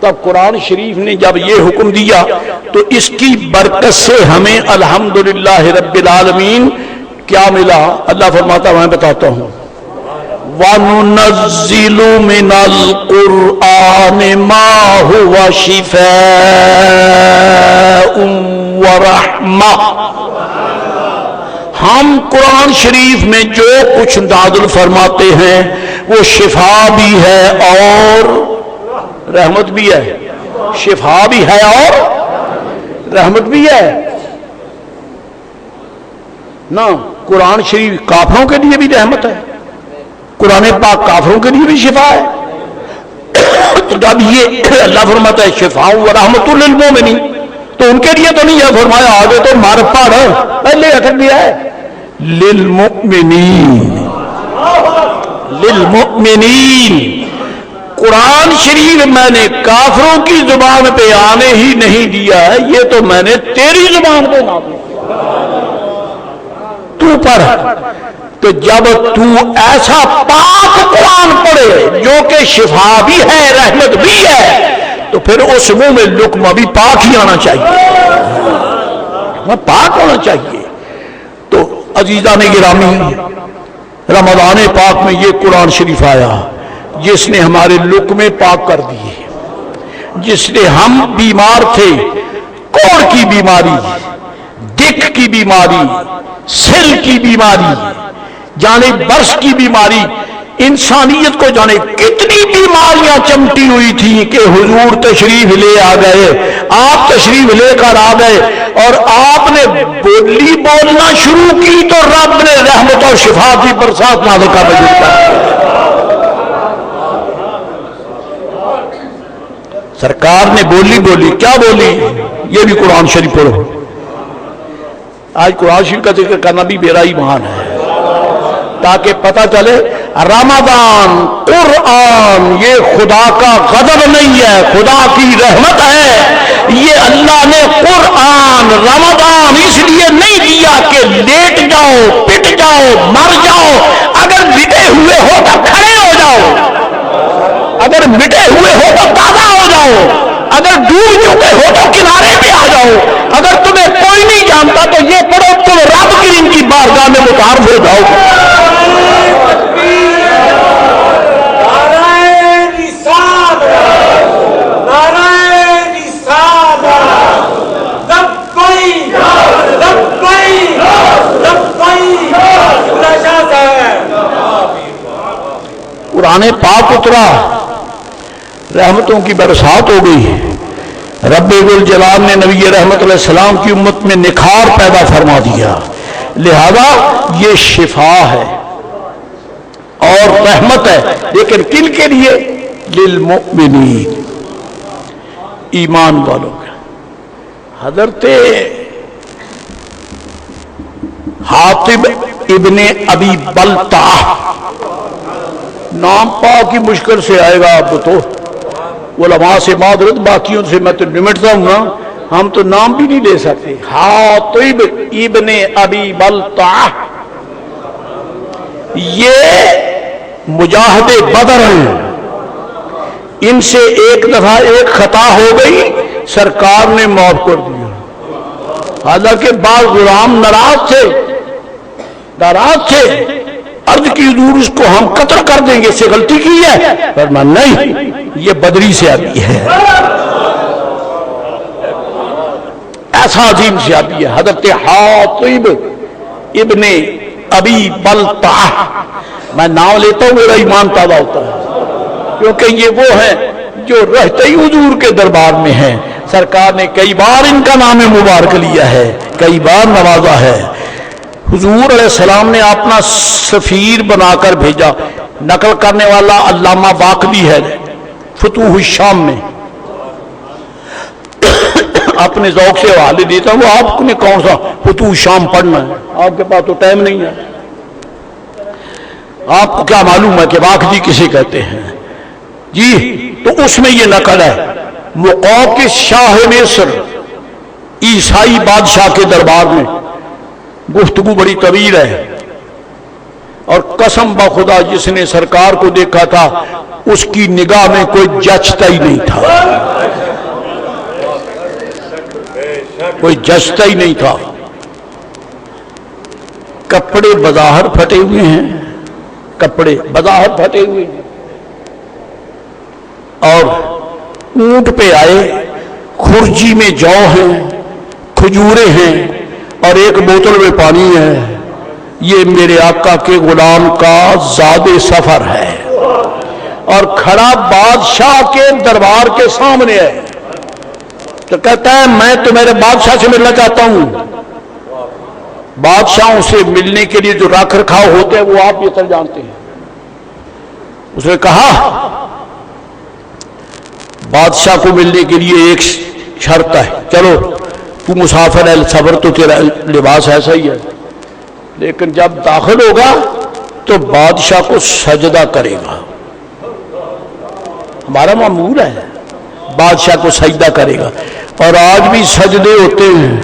تب قرآن شریف نے جب یہ حکم دیا تو اس کی برکت سے ہمیں الحمدللہ رب العالمین کیا ملا؟ اللہ فرماتا ہے، میں بتاتا ہوں، وَنُنَزِّلُ مِنَ الْقُرْآنِ مَا هُوَ شِفَاءٌ وَرَحْمَةٌ، ہم قرآن شریف میں جو کچھ نازل فرماتے ہیں وہ شفا بھی ہے اور رحمت بھی ہے، شفا بھی ہے اور رحمت بھی ہے نا۔ قرآن شریف کافروں کے لیے بھی رحمت ہے، قرآن پاک کافروں کے لیے بھی شفا ہے، تو جب یہ اللہ فرماتا ہے شفاء و رحمت للمومنین تو ان کے لیے تو نہیں ہے، فرمایا آگے تو مار پاڑ پہلے اٹک دیا ہے للمؤمنین، للمؤمنین۔ قرآن شریف میں نے کافروں کی زبان پہ آنے ہی نہیں دیا ہے، یہ تو میں نے تیری زبان پہ نازل تو پر، تو جب تو ایسا پاک قرآن پڑھے جو کہ شفا بھی ہے رحمت بھی ہے تو پھر اس منہ میں لقمہ بھی پاک ہی آنا چاہیے، پاک ہونا چاہیے۔ تو عزیزان گرامی، رمضان پاک میں یہ قرآن شریف آیا جس نے ہمارے لقمے پاک کر دیے، جس نے ہم بیمار تھے، کوڑ کی بیماری، دکھ کی بیماری، سل کی بیماری، جانے برس کی بیماری، انسانیت کو جانے کتنی بیماریاں چمٹی ہوئی تھیں کہ حضور تشریف لے آ گئے، آپ تشریف لے کر آ گئے اور آپ نے بولی بولنا شروع کی تو رب نے رحمت اور شفا کی برسات نازل کر دی۔ سرکار نے بولی بولی، کیا بولی؟ یہ بھی قرآن شریف پڑھو۔ آج قرآن شریف کا ذکر کرنا بھی میرا ایمان ہے تاکہ پتہ چلے رمضان قرآن یہ خدا کا غضب نہیں ہے، خدا کی رحمت ہے۔ یہ اللہ نے قرآن رمضان اس لیے نہیں دیا کہ لیٹ جاؤ، پٹ جاؤ، مر جاؤ، اگر مٹے ہوئے ہو تو کھڑے ہو جاؤ، اگر مٹے ہوئے ہو تو تازہ ہو جاؤ، اگر ڈوب چکے ہو تو کنارے پہ آ جاؤ، اگر تمہیں کوئی نہیں جانتا تو یہ پڑھو تم رب کریم کی بارگاہ میں متعارف ہو جاؤ۔ قرآن پاک اترا، رحمتوں کی برسات ہو گئی، رب ذوالجلال نے نبی رحمت علیہ السلام کی امت میں نکھار پیدا فرما دیا، لہذا یہ شفا ہے اور رحمت ہے، لیکن کن کے لیے؟ للمؤمنین، ایمان والوں کا۔ حضرت حاطب ابن ابی بلتعہ، نام پاک کی مشکل سے آئے گا، آپ تو علماء سے معذرت، باقیوں سے میں تو نمٹتا ہوں نا، ہم تو نام بھی نہیں لے سکتے۔ حاطب ابن ابی بلتعہ یہ مجاہد بدر ہیں، ان سے ایک دفعہ ایک خطا ہو گئی، سرکار نے معاف کر دیا، حالانکہ بعض غلام ناراض تھے، عرض کی حضور اس کو ہم قتل کر دیں گے، اس سے غلطی کی ہے، فرمایا نہیں، یہ بدری سے آتی ہے، ایسا عظیم سے آتی ہے۔ حضرت حاطب ابن ابی بلتا، میں نام لیتا ہوں میرا ایمان تازہ ہوتا ہے، کیونکہ یہ وہ ہیں جو رہتے ہی حضور کے دربار میں ہیں۔ سرکار نے کئی بار ان کا نام مبارک لیا ہے، کئی بار نوازا ہے۔ حضور علیہ السلام نے اپنا سفیر بنا کر بھیجا، نقل کرنے والا علامہ باقری ہے فتوح الشام میں، اپنے ذوق سے حوالے دیتا ہوں، وہ آپ نے کون سا فتوح الشام پڑھنا ہے، آپ کے پاس تو ٹائم نہیں ہے، آپ کو کیا معلوم ہے کہ باقری کسے کہتے ہیں جی۔ تو اس میں یہ نقل ہے، مقوقس شاہ مصر عیسائی بادشاہ کے دربار میں، گفتگو بڑی طویل ہے، اور قسم بخدا جس نے سرکار کو دیکھا تھا اس کی نگاہ میں کوئی جچتا ہی نہیں تھا، کوئی جچتا ہی نہیں تھا۔ کپڑے بظاہر پھٹے ہوئے ہیں، کپڑے بظاہر پھٹے ہوئے ہیں، اور اونٹ پہ آئے، خرجی میں جو ہیں، کھجورے ہیں، اور ایک بوتل میں پانی ہے۔ یہ میرے آقا کے غلام کا زاد سفر ہے، اور کھڑا بادشاہ کے دربار کے سامنے ہے، تو کہتا ہے میں تو میرے بادشاہ سے ملنا چاہتا ہوں۔ بادشاہوں سے ملنے کے لیے جو رکھ رکھاؤ ہوتے ہیں وہ آپ بہتر جانتے ہیں۔ اس نے کہا بادشاہ کو ملنے کے لیے ایک شرط ہے، چلو تو مسافر ہے، صبر تو تیرا لباس ایسا ہی ہے، لیکن جب داخل ہوگا تو بادشاہ کو سجدہ کرے گا، ہمارا معمول ہے بادشاہ کو سجدہ کرے گا، اور آج بھی سجدے ہوتے ہیں،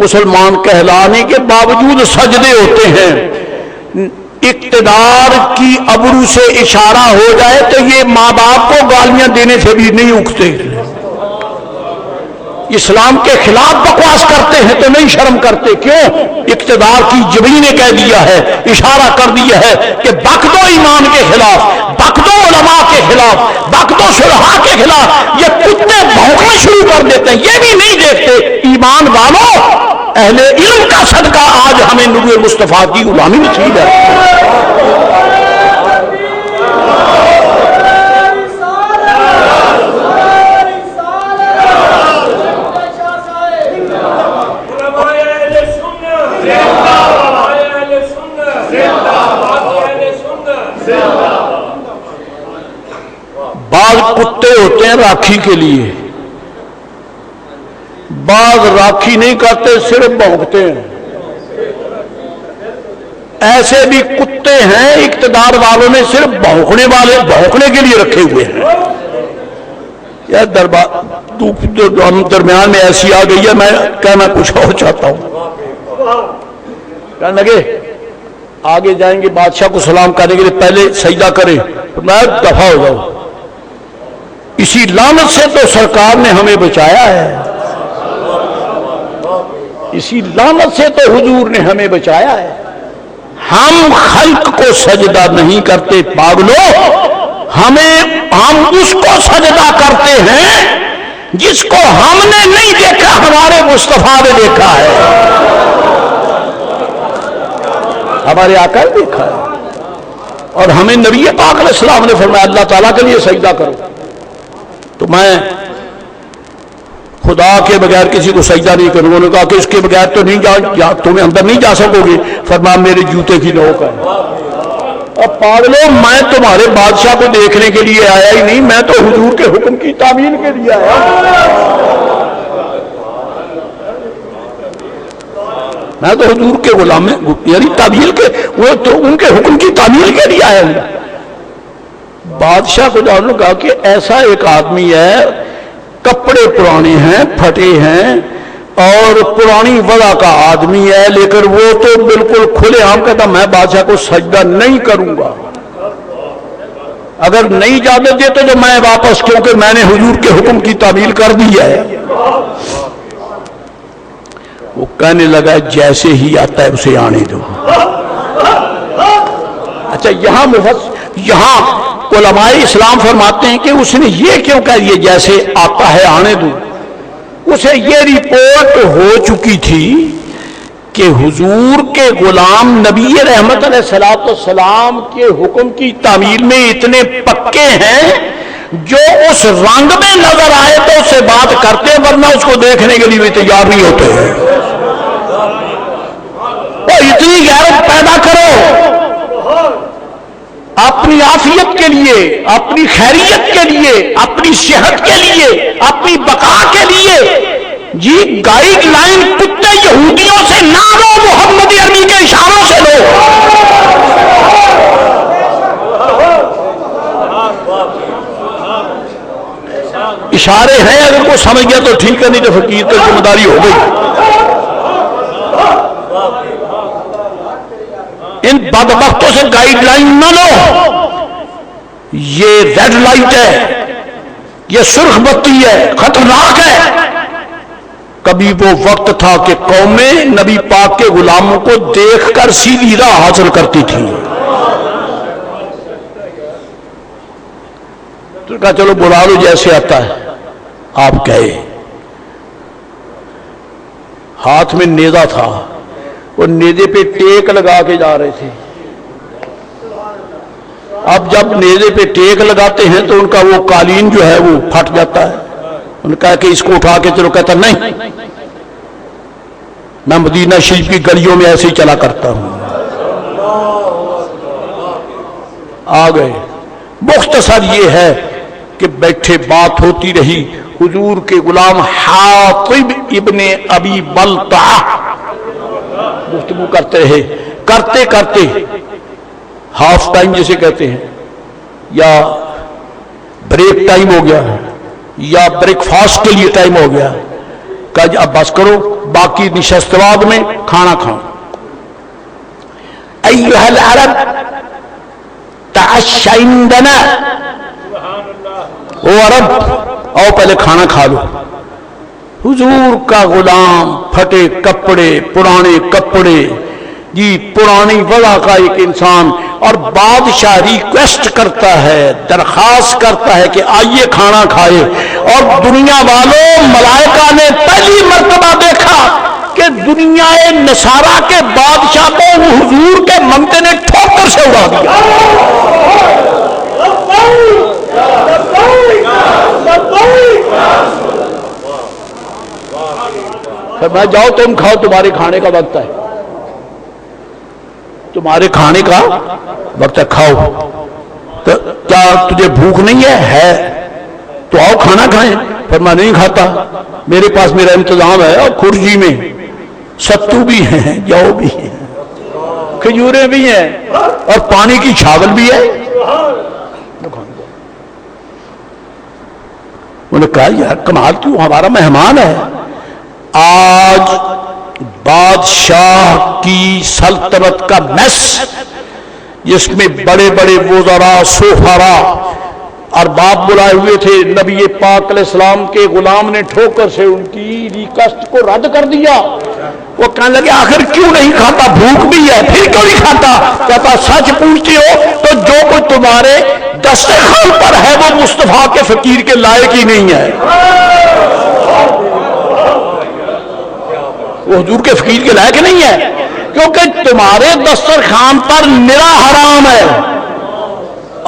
مسلمان کہلانے کے باوجود سجدے ہوتے ہیں۔ اقتدار کی ابرو سے اشارہ ہو جائے تو یہ ماں باپ کو گالیاں دینے سے بھی نہیں اکتے، اسلام کے خلاف بکواس کرتے ہیں تو نہیں شرم کرتے، کیوں؟ اقتدار کی جبین نے کہہ دیا ہے، اشارہ کر دیا ہے کہ بک دو ایمان کے خلاف، بک دو علماء کے خلاف، بک دو شرحاء کے خلاف، یہ کتے بھونکنا شروع کر دیتے ہیں، یہ بھی نہیں دیکھتے ایمان والوں، اہل علم کا صدقہ آج ہمیں نبی مصطفیٰ کی غلامی نصیب ہے۔ بعض کتے ہوتے ہیں راکھی کے لیے، بعض راکھی نہیں کرتے، صرف بھونکتے ہیں۔ ایسے بھی کتے ہیں اقتدار والوں نے صرف بھونکنے والے بھونکنے کے لیے رکھے ہوئے ہیں۔ یا درمیان میں ایسی آ گئی ہے، میں کہنا کچھ اور چاہتا ہوں، کہنے لگے آگے جائیں گے بادشاہ کو سلام کرنے کے لیے پہلے سجدہ کریں، تو میں دفع ہو جاؤں، اسی لعنت سے تو سرکار نے ہمیں بچایا ہے، اسی لعنت سے تو حضور نے ہمیں بچایا ہے۔ ہم خلق کو سجدہ نہیں کرتے پاگلو، ہم اس کو سجدہ کرتے ہیں جس کو ہم نے نہیں دیکھا، ہمارے مصطفیٰ نے دیکھا ہے، ہمارے آقا نے دیکھا ہے، اور ہمیں نبی پاک علیہ السلام نے فرمایا اللہ تعالیٰ کے لیے سجدہ کرو، تو میں خدا کے بغیر کسی کو سجدہ نہیں کروں۔ انہوں نے کہا کہ اس کے بغیر تو نہیں تمہیں اندر نہیں جا سکو گے، فرمایا میرے جوتے کی نوک ہے۔ اب پاگلو میں تمہارے بادشاہ کو دیکھنے کے لیے آیا ہی نہیں، میں تو حضور کے حکم کی تعمیل کے لیے آیا، میں تو حضور کے غلام یعنی تعمیل کے، وہ تو ان کے حکم کی تعمیل کے لیے آیا ہوں۔ بادشاہ کو جانو کہا کہ ایسا ایک آدمی ہے، کپڑے پرانے ہیں، پھٹے ہیں، اور پرانی وضع کا آدمی ہے، لیکن وہ تو بالکل کھلے عام کہتا میں بادشاہ کو سجدہ نہیں کروں گا، اگر نہیں اجازت دے تو جو میں واپس، کیونکہ میں نے حضور کے حکم کی تعمیل کر دی ہے۔ وہ کہنے لگا جیسے ہی آتا ہے اسے آنے دو۔ اچھا یہاں علماء اسلام فرماتے ہیں کہ اس نے یہ کیوں کہہ دیا جیسے آتا ہے آنے دو؟ اسے یہ رپورٹ ہو چکی تھی کہ حضور کے غلام نبی رحمت علیہ الصلوۃ والسلام کے حکم کی تعمیل میں اتنے پکے ہیں جو اس رنگ میں نظر آئے تو اس سے بات کرتے، ورنہ اس کو دیکھنے کے لیے بھی تیار نہیں ہوتے ہیں۔ وہ اتنی غیرت پیدا کرو اپنی عافیت کے لیے، اپنی خیریت کے لیے، اپنی صحت کے لیے، اپنی بقا کے لیے جی گائیڈ لائن کتے یہودیوں سے نہ لو، محمد عربی کے اشاروں سے لو۔ اشارے ہیں، اگر کوئی سمجھ گیا تو ٹھیک ہے، نہیں تو فقیر کی ذمہ داری ہو گئی۔ ان بدبختوں سے گائیڈ لائن نہ لو، یہ ریڈ لائٹ ہے، یہ سرخ بتی ہے، خطرناک ہے۔ کبھی وہ وقت تھا کہ قومیں نبی پاک کے غلاموں کو دیکھ کر سیدھی راہ حاصل کرتی تھی، تو کہا چلو بلا لو جیسے آتا ہے۔ آپ گئے، ہاتھ میں نیزہ تھا، وہ نیزے پہ ٹیک لگا کے جا رہے تھے۔ اب جب نیزے پہ ٹیک لگاتے ہیں تو ان کا وہ قالین جو ہے وہ پھٹ جاتا ہے۔ ان نے کہا کہ اس کو اٹھا کے چلو، کہتا نہیں، میں مدینہ شریف کی گلیوں میں ایسے ہی چلا کرتا ہوں۔ آ گئے، مختصر یہ ہے کہ بیٹھے بات ہوتی رہی، حضور کے غلام حاطب ابن ابی بلتعہ گفتگو کرتے رہے، کرتے کرتے ہاف ٹائم جسے کہتے ہیں، یا بریک ٹائم ہو گیا، یا بریک فاسٹ کے لیے ٹائم ہو گیا، کہا اب بس کرو، باقی نشست بعد میں کھانا کھاؤ۔ ایھا العرب تعش عندنا، او عرب آؤ پہلے کھانا کھا لو۔ حضور کا غلام، پھٹے کپڑے، پرانے کپڑے، جی پرانی وضع کا ایک انسان، اور بادشاہ ریکویسٹ کرتا ہے، درخواست کرتا ہے کہ آئیے کھانا کھائے۔ اور دنیا والوں، ملائکہ نے پہلی مرتبہ دیکھا کہ دنیا نصارہ کے بادشاہ کو حضور کے منگتے نے ٹھوکر سے اڑا دیا۔ میں جاؤ تم کھاؤ، تمہارے کھانے کا وقت ہے، تمہارے کھانے کا وقت ہے، کھاؤ۔ تو کیا تجھے بھوک نہیں ہے تو آؤ کھانا کھائیں۔ پر میں نہیں کھاتا، میرے پاس میرا انتظام ہے، اور خرجی میں ستو بھی ہیں، جو بھی ہیں، کھجوریں بھی ہیں، اور پانی کی چھاول بھی ہے۔ انہوں نے کہا یار کمال، تو ہمارا مہمان ہے۔ آج بادشاہ کی سلطنت کا میس، جس میں بڑے بڑے وزراء، سفراء، ارباب بلائے ہوئے تھے، نبی پاک علیہ السلام کے غلام نے ٹھوکر سے ان کی ریکویسٹ کو رد کر دیا۔ وہ کہنے لگے آخر کیوں نہیں کھاتا، بھوک بھی ہے، پھر کیوں نہیں کھاتا؟ کہتا سچ پوچھتے ہو تو جو کچھ تمہارے دسترخوان پر ہے وہ مصطفیٰ کے فقیر کے لائق ہی نہیں ہے، وہ حضور کے فقیر کے لائق نہیں ہے، کیونکہ تمہارے دسترخوان پر نرا حرام ہے،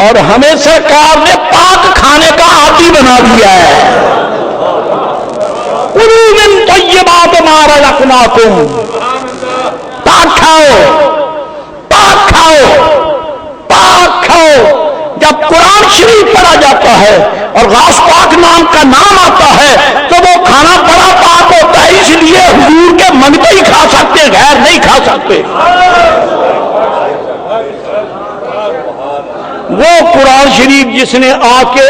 اور ہمیں سرکار نے پاک کھانے کا عادی بنا دیا ہے۔ کُلُوا مِن طَیِّبَاتِ مَا رَزَقْنَاکُم، پاک کھاؤ، پاک کھاؤ، پاک کھاؤ۔ جب قرآن شریف پڑھا جاتا ہے اور غوث پاک نام کا نام آتا ہے تو وہ کھانا بڑا پاک ہوتا ہے، اس لیے حضور کے منگتے ہی کھا سکتے، غیر نہیں کھا سکتے۔ وہ قرآن شریف جس نے آ کے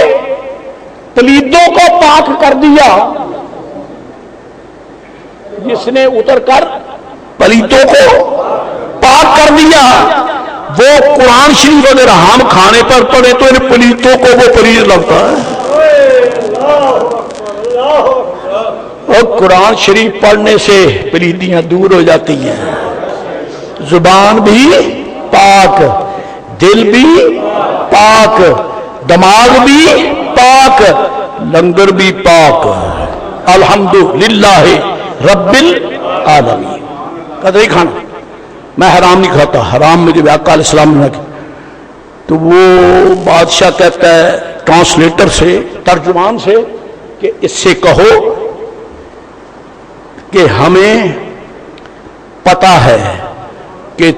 پلیتوں کو پاک کر دیا، جس نے اتر کر پلیتوں کو پاک کر دیا، وہ قرآن شریف اگر ہم کھانے پر پڑے تو ان پلیتوں کو وہ پلیت لگتا ہے۔ اور قرآن شریف پڑھنے سے پلیتیاں دور ہو جاتی ہیں، زبان بھی پاک، دل بھی پاک، دماغ بھی پاک، لنگر بھی پاک۔ الحمدللہ رب العالمین۔ کہتا نہیں کھانا، میں حرام نہیں کھاتا، حرام مجھے آقا علیہ السلام نے کیا۔ تو وہ بادشاہ کہتا ہے ٹرانسلیٹر سے، ترجمان سے، کہ اس سے کہو کہ ہمیں پتا ہے کہ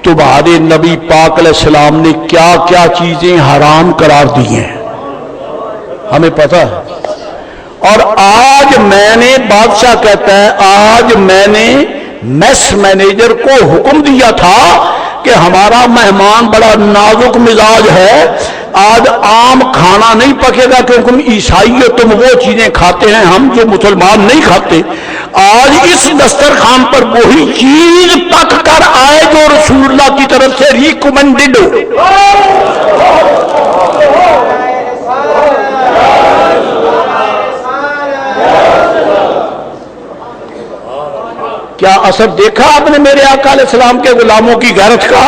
تمہارے نبی پاک علیہ السلام نے کیا کیا چیزیں حرام قرار دی ہیں، ہمیں پتا ہے۔ اور آج میں نے، بادشاہ کہتا ہے، آج میں نے میس مینیجر کو حکم دیا تھا کہ ہمارا مہمان بڑا نازک مزاج ہے، آج عام کھانا نہیں پکے گا کیونکہ تم عیسائی ہو، تم وہ چیزیں کھاتے ہیں ہم جو مسلمان نہیں کھاتے، آج اس دسترخوان پر وہی چیز پک کر آئے جو رسول اللہ کی طرف سے ریکمینڈڈ ہو۔ کیا اثر دیکھا آپ نے میرے آقا علیہ السلام کے غلاموں کی غیرت کا؟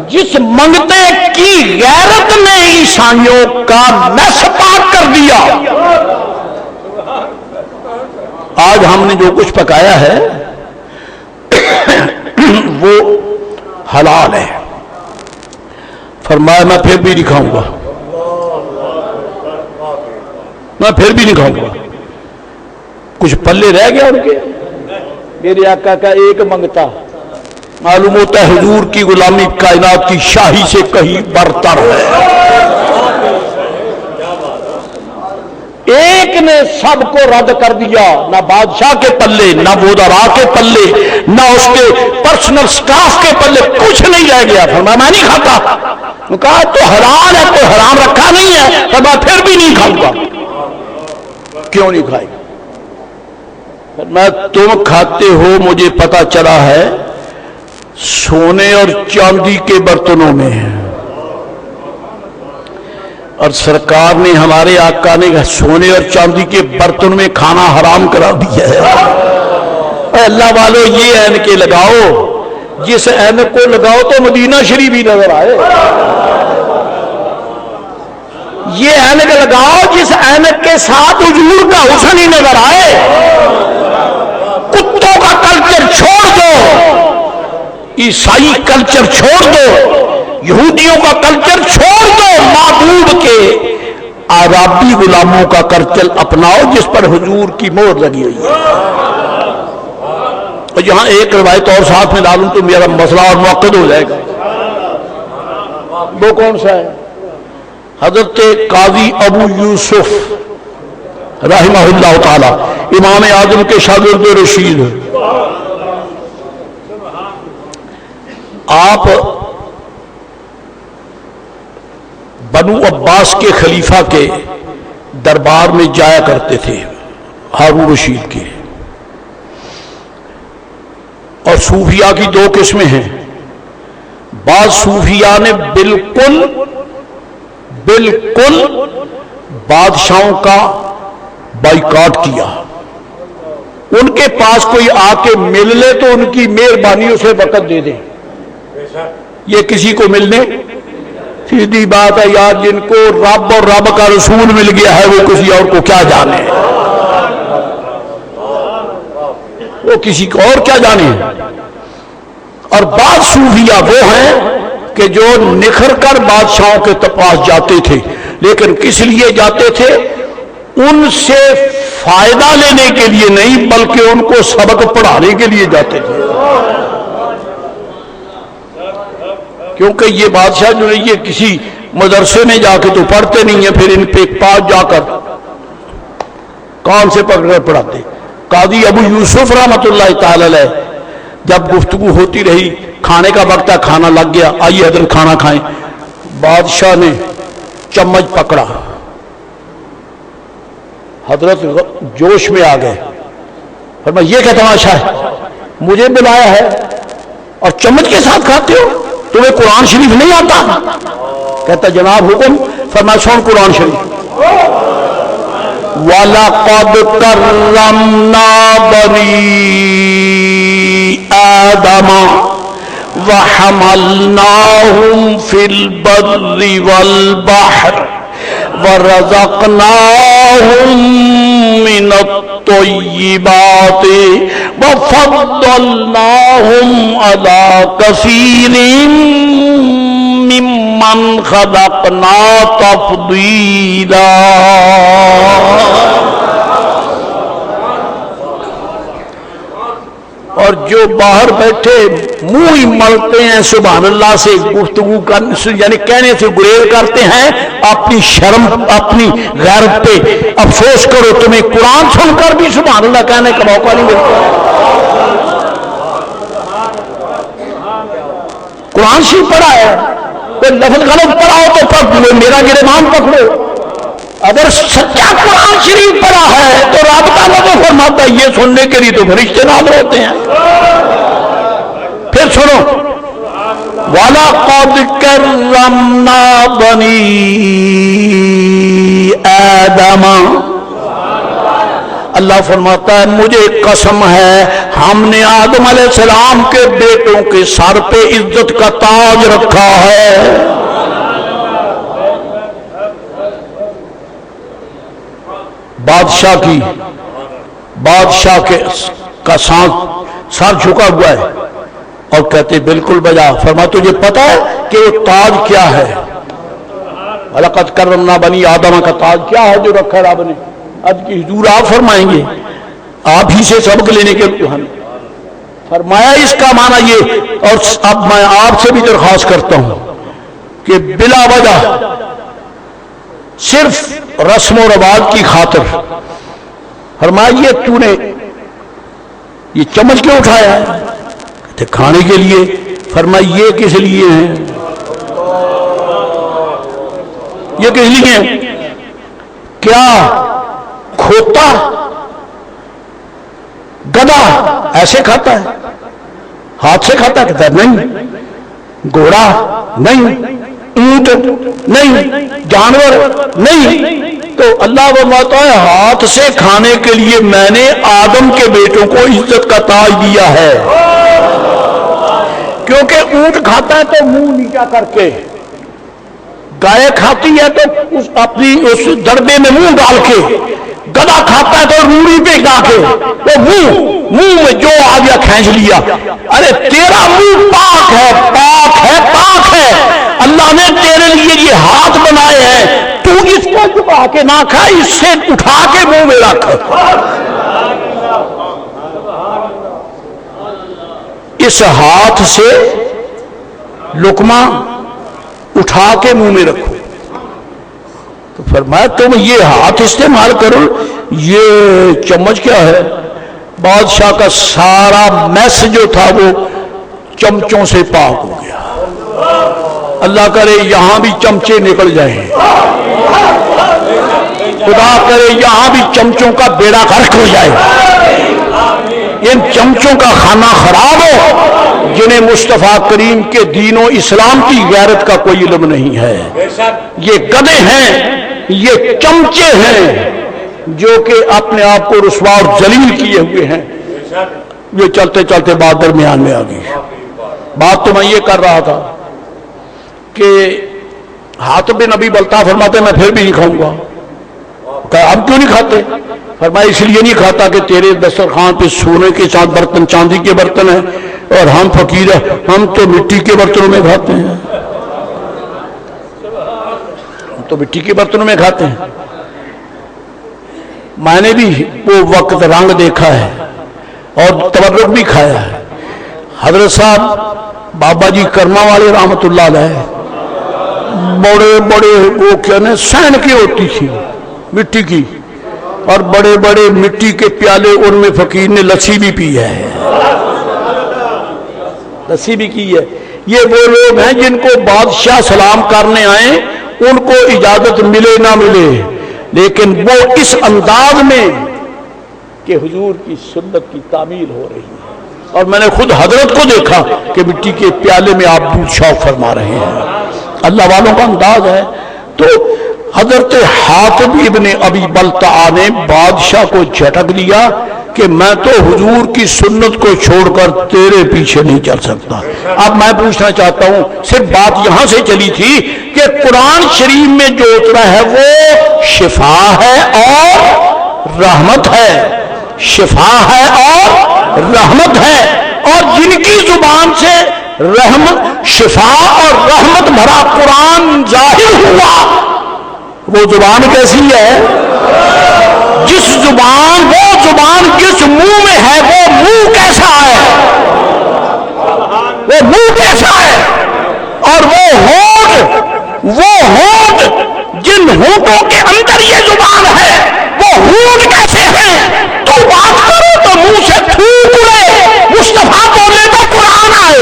جس منگتے کی غیرت نے عیسائیوں کا میس پاک کر دیا۔ آج ہم نے جو کچھ پکایا ہے وہ حلال ہے، فرمایا میں پھر بھی نہیں کھاؤں گا، میں پھر بھی نہیں کھاؤں گا۔ کچھ پلے رہ گیا ان کے؟ میرے آقا کا ایک منگتا، معلوم ہوتا ہے حضور کی غلامی کائنات کی شاہی سے کہیں برتر ہے۔ ایک نے سب کو رد کر دیا، نہ بادشاہ کے پلے، نہ وزراء کے پلے، نہ اس کے پرسنل سٹاف کے پلے، کچھ نہیں رہ گیا۔ فرمایا میں نہیں کھاتا۔ کہا تو حلال ہے، کوئی حرام رکھا نہیں ہے، فرمایا پھر بھی نہیں کھاؤں گا۔ کیوں نہیں کھائے؟ میں تم کھاتے ہو مجھے پتا چلا ہے سونے اور چاندی کے برتنوں میں، اور سرکار نے، ہمارے آقا نے سونے اور چاندی کے برتن میں کھانا حرام کرا دیا ہے۔ اے اللہ والو یہ اینکیں لگاؤ، جس اینک کو لگاؤ تو مدینہ شریف ہی نظر آئے۔ یہ اینک لگاؤ جس اینک کے ساتھ حضور کا حسن ہی نظر آئے۔ کتوں کا کلچر چھوڑ دو، عیسائی کلچر چھوڑ دو، یہودیوں کا کلچر چھوڑ دو، معبود کے عربی غلاموں کا کلچر اپناؤ جس پر حضور کی مہر لگی ہوئی ہے۔ اور یہاں ایک روایت اور ساتھ میں ڈالوں تو میرا مسئلہ اور موقع ہو جائے گا۔ وہ کون سا ہے؟ حضرت قاضی ابو یوسف رحمہ اللہ تعالی، امام اعظم کے شاگرد رشید، آپ بنو عباس کے خلیفہ کے دربار میں جایا کرتے تھے، ہارون رشید کے۔ اور صوفیاء کی دو قسمیں ہیں، بعض صوفیاء نے بالکل بادشاہوں کا بائیکاٹ کیا، ان کے پاس کوئی آ کے مل لے تو ان کی مہربانی اسے وقت دے دیں، یہ کسی کو ملنے سیدھی بات ہے یار، جن کو رب اور رب کا رسول مل گیا ہے وہ کسی اور کو کیا جانے، وہ کسی کو اور کیا جانے۔ اور بعض صوفیاء وہ ہیں کہ جو نکھر کر بادشاہوں کے پاس جاتے تھے، لیکن کس لیے جاتے تھے؟ ان سے فائدہ لینے کے لیے نہیں بلکہ ان کو سبق پڑھانے کے لیے جاتے تھے، کیونکہ یہ بادشاہ جو ہے یہ کسی مدرسے میں جا کے تو پڑھتے نہیں ہیں، پھر ان پہ پاس جا کر کان سے پکڑ کر پڑھاتے۔ قاضی ابو یوسف رحمۃ اللہ تعالی علیہ جب گفتگو ہوتی رہی، کھانے کا وقت ہے، کھانا لگ گیا، آئیے حضرت کھانا کھائیں۔ بادشاہ نے چمچ پکڑا، حضرت جوش میں آ گئے، فرمایا یہ کیا تماشا ہے، مجھے بلایا ہے اور چمچ کے ساتھ کھاتے ہو، تمہیں قرآن شریف نہیں آتا؟ کہتا جناب حکم، فرمایا سن قرآن شریف، وَلَقَدْ كَرَّمْنَا بَنِي آدَمَ وَحَمَلْنَاهُمْ فِي الْبَرِّ وَالْبَحْرِ وَرَزَقْنَاهُمْ مِنَ الطَّيِّبَاتِ وفضلناهم على كثير ممن خلقنا تفضيلا. اور جو باہر بیٹھے منہ ہی ملتے ہیں سبحان اللہ سے گفتگو یعنی کہنے سے گریز کرتے ہیں، اپنی شرم اپنی غیرت پہ افسوس کرو، تمہیں قرآن سن کر بھی سبحان اللہ کہنے کا موقع نہیں ملتا. قرآن شریف پڑھا ہے، کوئی لفظ غلط پڑھا ہو تو پکڑو، میرا گریبان پکڑو. اگر سچا قرآن شریف پڑھا ہے تو رب تعالیٰ تو فرماتا ہے یہ سننے کے لیے تو فرشتے نازل ہوتے ہیں. پھر سنو، وَلَقَدْ كَرَّمْنَا بَنِي آدَمَ. اللہ فرماتا ہے مجھے قسم ہے ہم نے آدم علیہ السلام کے بیٹوں کے سر پہ عزت کا تاج رکھا ہے. بادشاہ کا سر جھکا ہوا ہے اور کہتے بالکل بجا. فرمایا تجھے پتا ہے کہ وہ تاج کیا ہے؟ وَلَقَدْ كَرَّمْنَا بَنِي آدَمَ کا تاج کیا ہے جو رکھا ہے رب نے؟ آج کی حضور آپ فرمائیں گے، آپ ہی سے سبق لینے کے ہم فرمایا اس کا معنی یہ. اور اب میں آپ سے بھی درخواست کرتا ہوں کہ بلا وجہ صرف رسم و رواج کی خاطر فرمایا یہ تو نے یہ چمچ کیوں اٹھایا ہے؟ کہتے کھانے کے لیے. فرمایا یہ کس لیے ہے؟ یہ کس لیے ہے؟ کیا کھوتا گدھا ایسے کھاتا ہے؟ ہاتھ سے کھاتا ہے؟ کہتا ہے نہیں. گھوڑا نہیں، اونٹ نہیں، جانور نہیں. تو اللہ فرماتا ہے ہاتھ سے کھانے کے لیے میں نے آدم کے بیٹوں کو عزت کا تاج دیا ہے. کیونکہ اونٹ کھاتا ہے تو منہ نیچا کر کے، گائے کھاتی ہے تو اپنی اس دڑبے میں منہ ڈال کے، گدھا کھاتا ہے تو روڑی پہ گا کے وہ منہ میں جو آ گیا کھینچ لیا. ارے تیرا منہ پاک ہے، پاک ہے، پاک ہے. اللہ نے تیرے لیے یہ ہاتھ بنائے ہیں، تو اس کو چبا کے نہ کھا، اس سے اٹھا کے منہ میں رکھ. اس ہاتھ سے لقمہ اٹھا کے منہ میں رکھو. تو فرمایا تم یہ ہاتھ استعمال کرو. یہ چمچ کیا ہے؟ بادشاہ کا سارا میس جو تھا وہ چمچوں سے پاک ہو گیا. اللہ کرے یہاں بھی چمچے نکل جائیں، خدا کرے یہاں بھی چمچوں کا بیڑا غرق ہو جائے. ان چمچوں کا کھانا خراب ہو جنہیں مصطفیٰ کریم کے دین و اسلام کی غیرت کا کوئی علم نہیں ہے. یہ گدھے ہیں، یہ چمچے ہیں جو کہ اپنے آپ کو رسوا اور ذلیل کیے ہوئے ہیں. یہ چلتے چلتے بات درمیان میں آ گئی. بات تو میں یہ کر رہا تھا کہ حاتب بن ابی بلتع فرماتے میں پھر بھی نہیں کھاؤں گا. کہا اب کیوں نہیں کھاتے؟ فرمایا اس لیے نہیں کھاتا کہ تیرے دسترخوان پہ سونے کے ساتھ برتن، چاندی کے برتن ہیں، اور ہم فقیر ہیں، ہم تو مٹی کے برتنوں میں کھاتے ہیں. ہم تو مٹی کے برتنوں میں کھاتے ہیں. میں نے بھی وہ وقت رنگ دیکھا ہے اور تبرک بھی کھایا ہے. حضرت صاحب بابا جی کرما والے رحمت اللہ علیہ بڑے بڑے وہ کیا نا سین کی ہوتی تھی مٹی کی، اور بڑے بڑے مٹی کے پیالے، ان میں فقیر نے لسی بھی پی ہے، لسی بھی کی ہے. یہ وہ لوگ ہیں جن کو بادشاہ سلام کرنے آئے، ان کو اجازت ملے نہ ملے، لیکن وہ اس انداز میں کہ حضور کی سنت کی تعمیل ہو رہی ہے. اور میں نے خود حضرت کو دیکھا کہ مٹی کے پیالے میں آپ دودھ شوق فرما رہے ہیں. اللہ والوں کا انداز ہے. تو حضرت حاتب ابن ابی بلتع نے بادشاہ کو جھٹک دیا کہ میں تو حضور کی سنت کو چھوڑ کر تیرے پیچھے نہیں چل سکتا. اب میں پوچھنا چاہتا ہوں، صرف بات یہاں سے چلی تھی کہ قرآن شریف میں جو اترا ہے وہ شفا ہے اور رحمت ہے. شفا ہے اور رحمت ہے، اور جن کی زبان سے رحمت، شفا اور رحمت بھرا قرآن ظاہر ہوا، وہ زبان کیسی ہے؟ جس زبان، وہ زبان جس منہ میں ہے، وہ منہ کیسا ہے؟ وہ منہ کیسا ہے؟ اور وہ ہونٹ جن ہونٹوں کے اندر یہ زبان ہے، وہ ہونٹ کیسے ہیں؟ تو بات کرو تو منہ سے تھوک اڑے، مصطفیٰ بولے تو قرآن آئے۔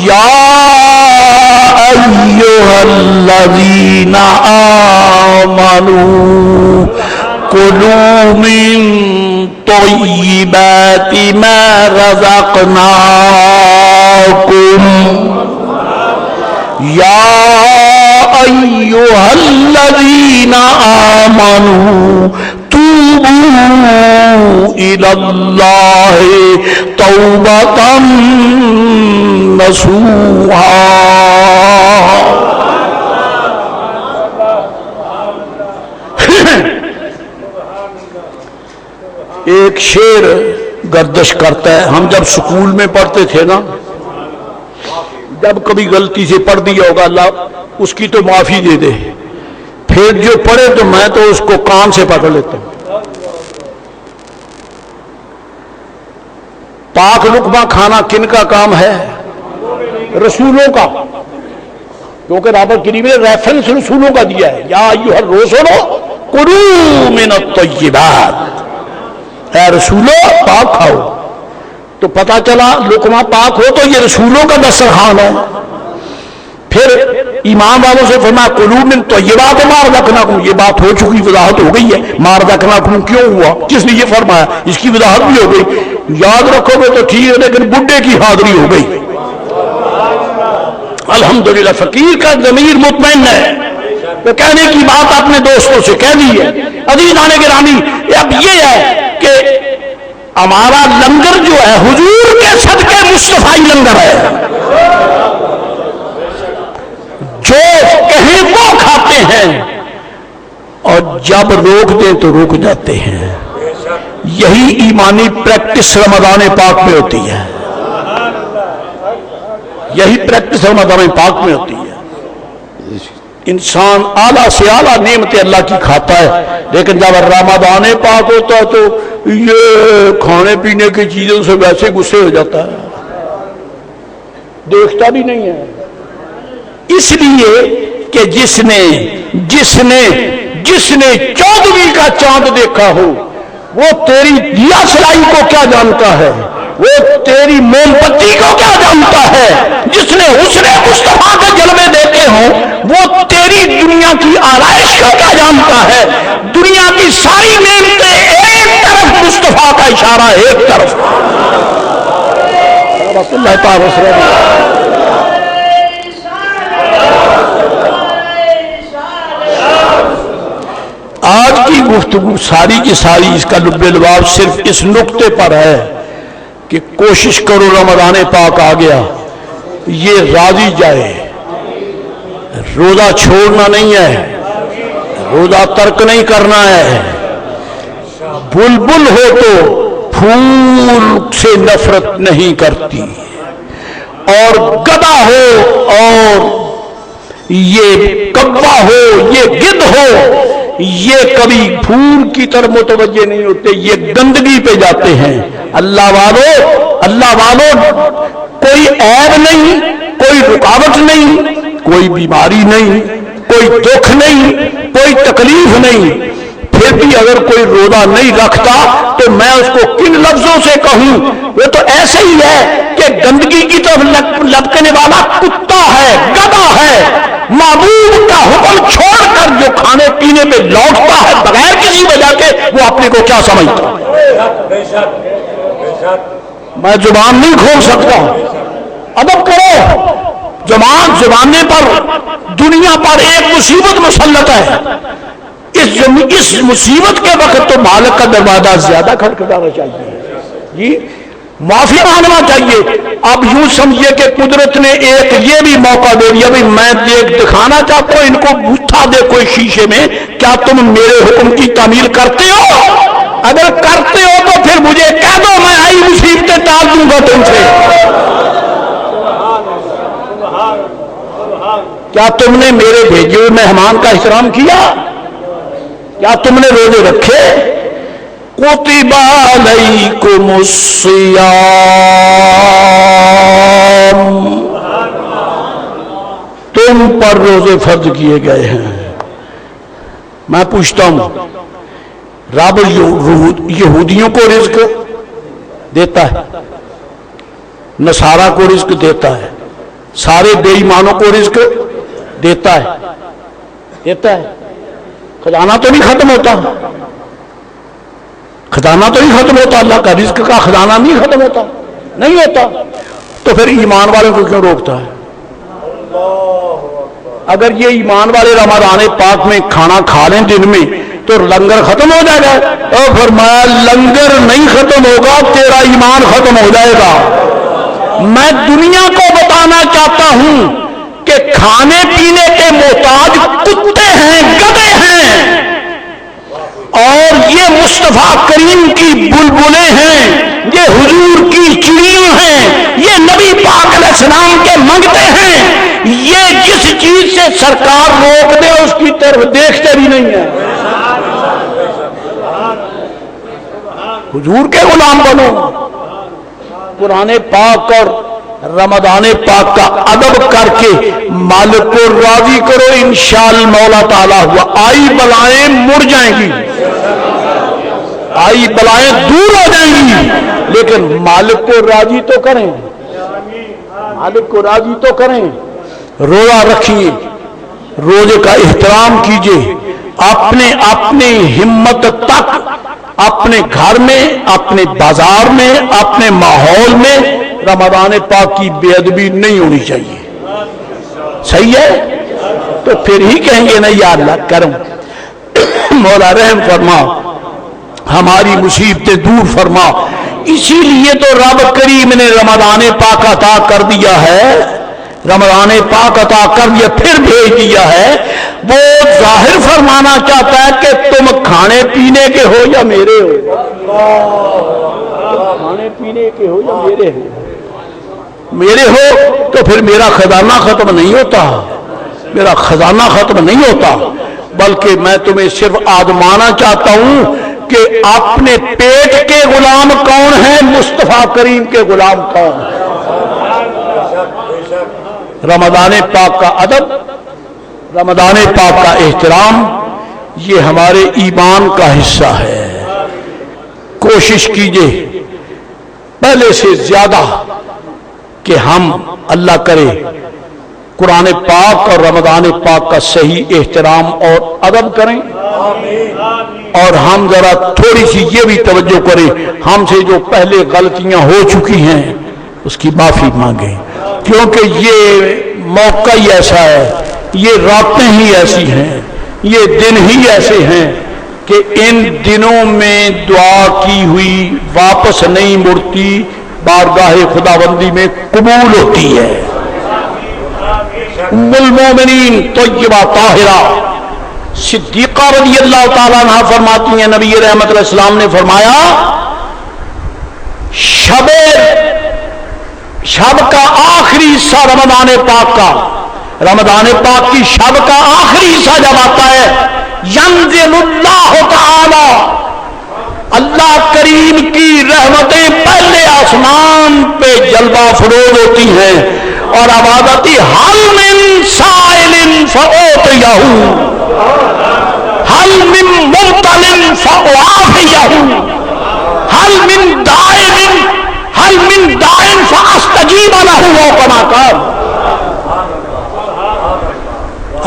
یا ایھا الذین آمنوا کلوا من طیبات ما رزقناکم، یا ایھا الذین آمنوا توبوا الی اللہ توبۃ نصوحا۔ ایک شعر گردش کرتا ہے، ہم جب سکول میں پڑھتے تھے نا، جب کبھی غلطی سے پڑھ دیا ہوگا اللہ اس کی تو معافی دے دے، پھر جو پڑھے تو میں تو اس کو کان سے پکڑ لیتا ہوں۔ پاک لقمہ کھانا کن کا کام ہے؟ رسولوں کا، کیونکہ رابط کریم نے ریفرنس رسولوں کا دیا ہے، یا ایھا الرسل کلوا من الطیبات، اے رسولو پاک کھاؤ۔ تو پتہ چلا لقمہ پاک ہو تو یہ رسولوں کا دسترخوان ہے۔ پھر ایمان والوں سے فرمایا کلوا من طیبات ما رزقناکم، یہ بات ہو چکی، وضاحت ہو گئی ہے ما رزقناکم کیوں ہوا، کس نے یہ فرمایا، اس کی وضاحت بھی ہو گئی۔ یاد رکھو گے تو ٹھیک ہے، لیکن بڈھے کی حاضری ہو گئی۔ الحمدللہ فقیر کا ضمیر مطمئن ہے، تو کہنے کی بات اپنے دوستوں سے کہہ دی ہے۔ عزیزان گرامی، اب یہ ہے کہ ہمارا لنگر جو ہے حضور کے صدقے مصطفی لنگر ہے، جو کہیں وہ کھاتے ہیں اور جب روک دیں تو رک جاتے ہیں۔ یہی ایمانی پریکٹس رمضان پاک میں ہوتی ہے، یہی پریکٹس رمضان پاک میں ہوتی ہے۔ انسان اعلیٰ سے اعلیٰ نعمتیں اللہ کی کھاتا ہے، لیکن جب رمضان پاک ہوتا ہے تو یہ کھانے پینے کی چیزوں سے ویسے غصے ہو جاتا ہے، دیکھتا بھی نہیں ہے۔ اس لیے کہ جس نے 14ویں کا چاند دیکھا ہو وہ تیری دیا سلائی کو کیا جانتا ہے، وہ تیری موم بتی کو کیا جانتا ہے۔ جس نے حسن مصطفیٰ کے جلوے دیکھے ہوں وہ تیری دنیا کی آرائش کو کیا جانتا ہے۔ دنیا کی ساری نعمتیں ایک طرف، مصطفیٰ کا اشارہ ایک طرف۔ اللہ تعالی آج کی گفتگو ساری کی ساری اس کا لب لباب صرف اس نقطے پر ہے کہ کوشش کرو رمضان پاک آ گیا یہ راضی جائے، روزہ چھوڑنا نہیں ہے، روزہ ترک نہیں کرنا ہے۔ بلبل ہو تو پھول سے نفرت نہیں کرتی، اور گدھا ہو اور یہ کبا ہو یہ گدھ ہو یہ کبھی پھول کی طرف متوجہ نہیں ہوتے، یہ گندگی پہ جاتے ہیں۔ اللہ والوں کوئی عیب نہیں، کوئی رکاوٹ نہیں، کوئی بیماری نہیں، کوئی دکھ نہیں، کوئی تکلیف نہیں، پھر بھی اگر کوئی روزہ نہیں رکھتا تو میں اس کو کن لفظوں سے کہوں؟ وہ تو ایسے ہی ہے کہ گندگی کی طرف لپکنے والا کتا ہے، گدھا ہے۔ معبود کا حکم چھوڑ کر جو کھانے پینے میں لوٹتا ہے بغیر کسی وجہ کے، وہ اپنے کو کیا سمجھتا؟ میں زبان نہیں کھول سکتا، ادب کرو۔ زبانے پر دنیا پر ایک مصیبت مسلط ہے، اس مصیبت کے وقت تو مالک کا دروازہ زیادہ کھٹکھٹانا چاہیے، جی معافی مانگنا چاہیے۔ اب یوں سمجھیے کہ قدرت نے ایک یہ بھی موقع دے دیا، بھائی میں دکھانا چاہتا ہوں ان کو، اٹھا دے کوئی شیشے میں، کیا تم میرے حکم کی تعمیل کرتے ہو؟ اگر کرتے ہو تو پھر مجھے کہہ دو، میں آئی مصیبتیں ٹال دوں گا تم سے۔ کیا تم نے میرے بھیجے ہوئے مہمان کا احترام کیا؟ کیا تم نے روزے رکھے؟ کتب علیکم الصیام، تم پر روزے فرض کیے گئے ہیں۔ میں پوچھتا ہوں، رب یہودیوں کو رزق دیتا ہے، نصارہ کو رزق دیتا ہے، سارے بے ایمانوں کو رزق دیتا ہے، خزانہ تو نہیں ختم ہوتا، خزانہ تو نہیں ختم ہوتا، اللہ کا رزق کا خزانہ نہیں ختم ہوتا، نہیں ہوتا، تو پھر ایمان والوں کو کیوں روکتا ہے؟ اگر یہ ایمان والے رمضان پاک میں کھانا کھا لیں دن میں تو لنگر ختم ہو جائے گا، اور فرمایا لنگر نہیں ختم ہوگا، تیرا ایمان ختم ہو جائے گا۔ میں دنیا کو بتانا چاہتا ہوں کہ کھانے پینے کے محتاج کتے ہیں، گدھے ہیں، اور یہ مصطفیٰ کریم کی بلبلیں ہیں، یہ حضور کی چڑیاں ہیں، یہ نبی پاک علیہ السلام کے منگتے ہیں، یہ جس چیز سے سرکار روک دے اس کی طرف دیکھتے بھی نہیں ہیں۔ حضور کے غلام بنو، قرآن پاک اور رمضان پاک کا ادب کر کے مالک کو راضی کرو، انشاءاللہ مولا تعالیٰ ہوا، آئی بلائیں مڑ جائیں گی، آئی بلائیں دور ہو جائیں گی، لیکن مالک کو راضی تو کریں، مالک کو راضی تو کریں۔ روزہ رکھیے، روزے کا احترام کیجیے، اپنے ہمت تک اپنے گھر میں، اپنے بازار میں، اپنے ماحول میں رمضان پاک کی بے ادبی نہیں ہونی چاہیے، صحیح ہے؟ تو پھر ہی کہیں گے نا یا اللہ کرم، مولا رحم فرما، ہماری مصیبتیں دور فرما۔ اسی لیے تو رب کریم نے رمضان پاک عطا کر دیا ہے، رمضان پاک عطا کر دیا، پھر بھیج دیا ہے، وہ ظاہر فرمانا چاہتا ہے کہ تم کھانے پینے کے ہو یا میرے ہو، کھانے پینے کے ہو یا میرے ہو، میرے ہو تو پھر میرا خزانہ ختم نہیں ہوتا، میرا خزانہ ختم نہیں ہوتا، بلکہ میں تمہیں صرف آزمانا چاہتا ہوں کہ اپنے پیٹ کے غلام کون ہیں، مصطفیٰ کریم کے غلام کون ہیں۔ رمضان پاک کا ادب، رمضان پاک کا احترام، یہ ہمارے ایمان کا حصہ ہے۔ کوشش کیجئے پہلے سے زیادہ کہ ہم اللہ کرے قرآن پاک اور رمضان پاک کا صحیح احترام اور ادب کریں، اور ہم ذرا تھوڑی سی یہ بھی توجہ کریں، ہم سے جو پہلے غلطیاں ہو چکی ہیں اس کی معافی مانگیں، کیونکہ یہ موقع ہی ایسا ہے، یہ راتیں ہی ایسی ہیں، یہ دن ہی ایسے ہیں کہ ان دنوں میں دعا کی ہوئی واپس نہیں مڑتی، بارگاہ خداوندی میں قبول ہوتی ہے۔ ام المومنین طیبہ طاہرہ صدیقہ رضی اللہ تعالیٰ عنہ فرماتی ہیں، نبی رحمت علیہ السلام نے فرمایا شب کا آخری حصہ رمضان پاک کا، رمضان پاک کی شب کا آخری حصہ جب آتا ہے، ینزل اللہ تعالی، اللہ کریم کی رحمتیں پہلے آسمان پہ جلوہ فروز ہوتی ہیں، اور آواز آتی حل من سائل فأعطیہ، حل من مبتل فأعافیہ، حل من دائم فاستجیب لہ، وہ کما قال۔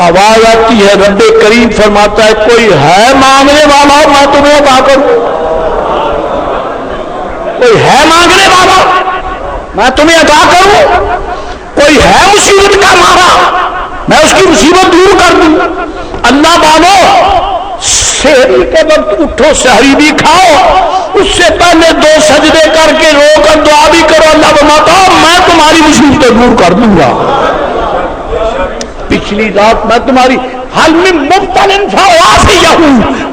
آواز آتی ہے، رب کریم فرماتا ہے کوئی ہے مانگنے والا میں تمہیں عطا کروں، کوئی ہے مانگنے والا میں تمہیں عطا کروں، کوئی ہے مصیبت کا مارا میں اس کی مصیبت دور کر دوں. اللہ مانو سحری کے وقت اٹھو سحری بھی کھاؤ، اس سے پہلے 2 سجدے کر کے رو کر دعا بھی کرو، اللہ بماتا میں تمہاری مصیبتیں دور کر دوں گا. پچھلی رات میں تمہاری حل میں مبتلا فوافیہ،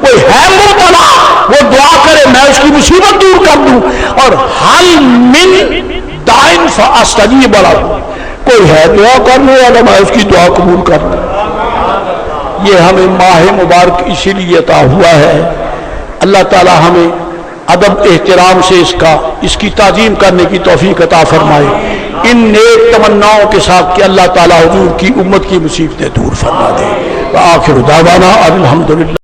کوئی ہے مبتلا وہ دعا کرے میں اس کی مصیبت دور کر دوں، اور حل من دائن فاستجیب لہ، کوئی ہے دعا کرنے والا میں اس کی دعا قبول کر دوں. یہ ہمیں ماہ مبارک اسی لیے عطا ہوا ہے. اللہ تعالی ہمیں ادب احترام سے اس کی تعظیم کرنے کی توفیق عطا فرمائے، ان نیک تمناؤں کے ساتھ کہ اللہ تعالی حضور کی امت کی مصیبتیں دور فرما دے. وآخر دعوانا الحمدللہ.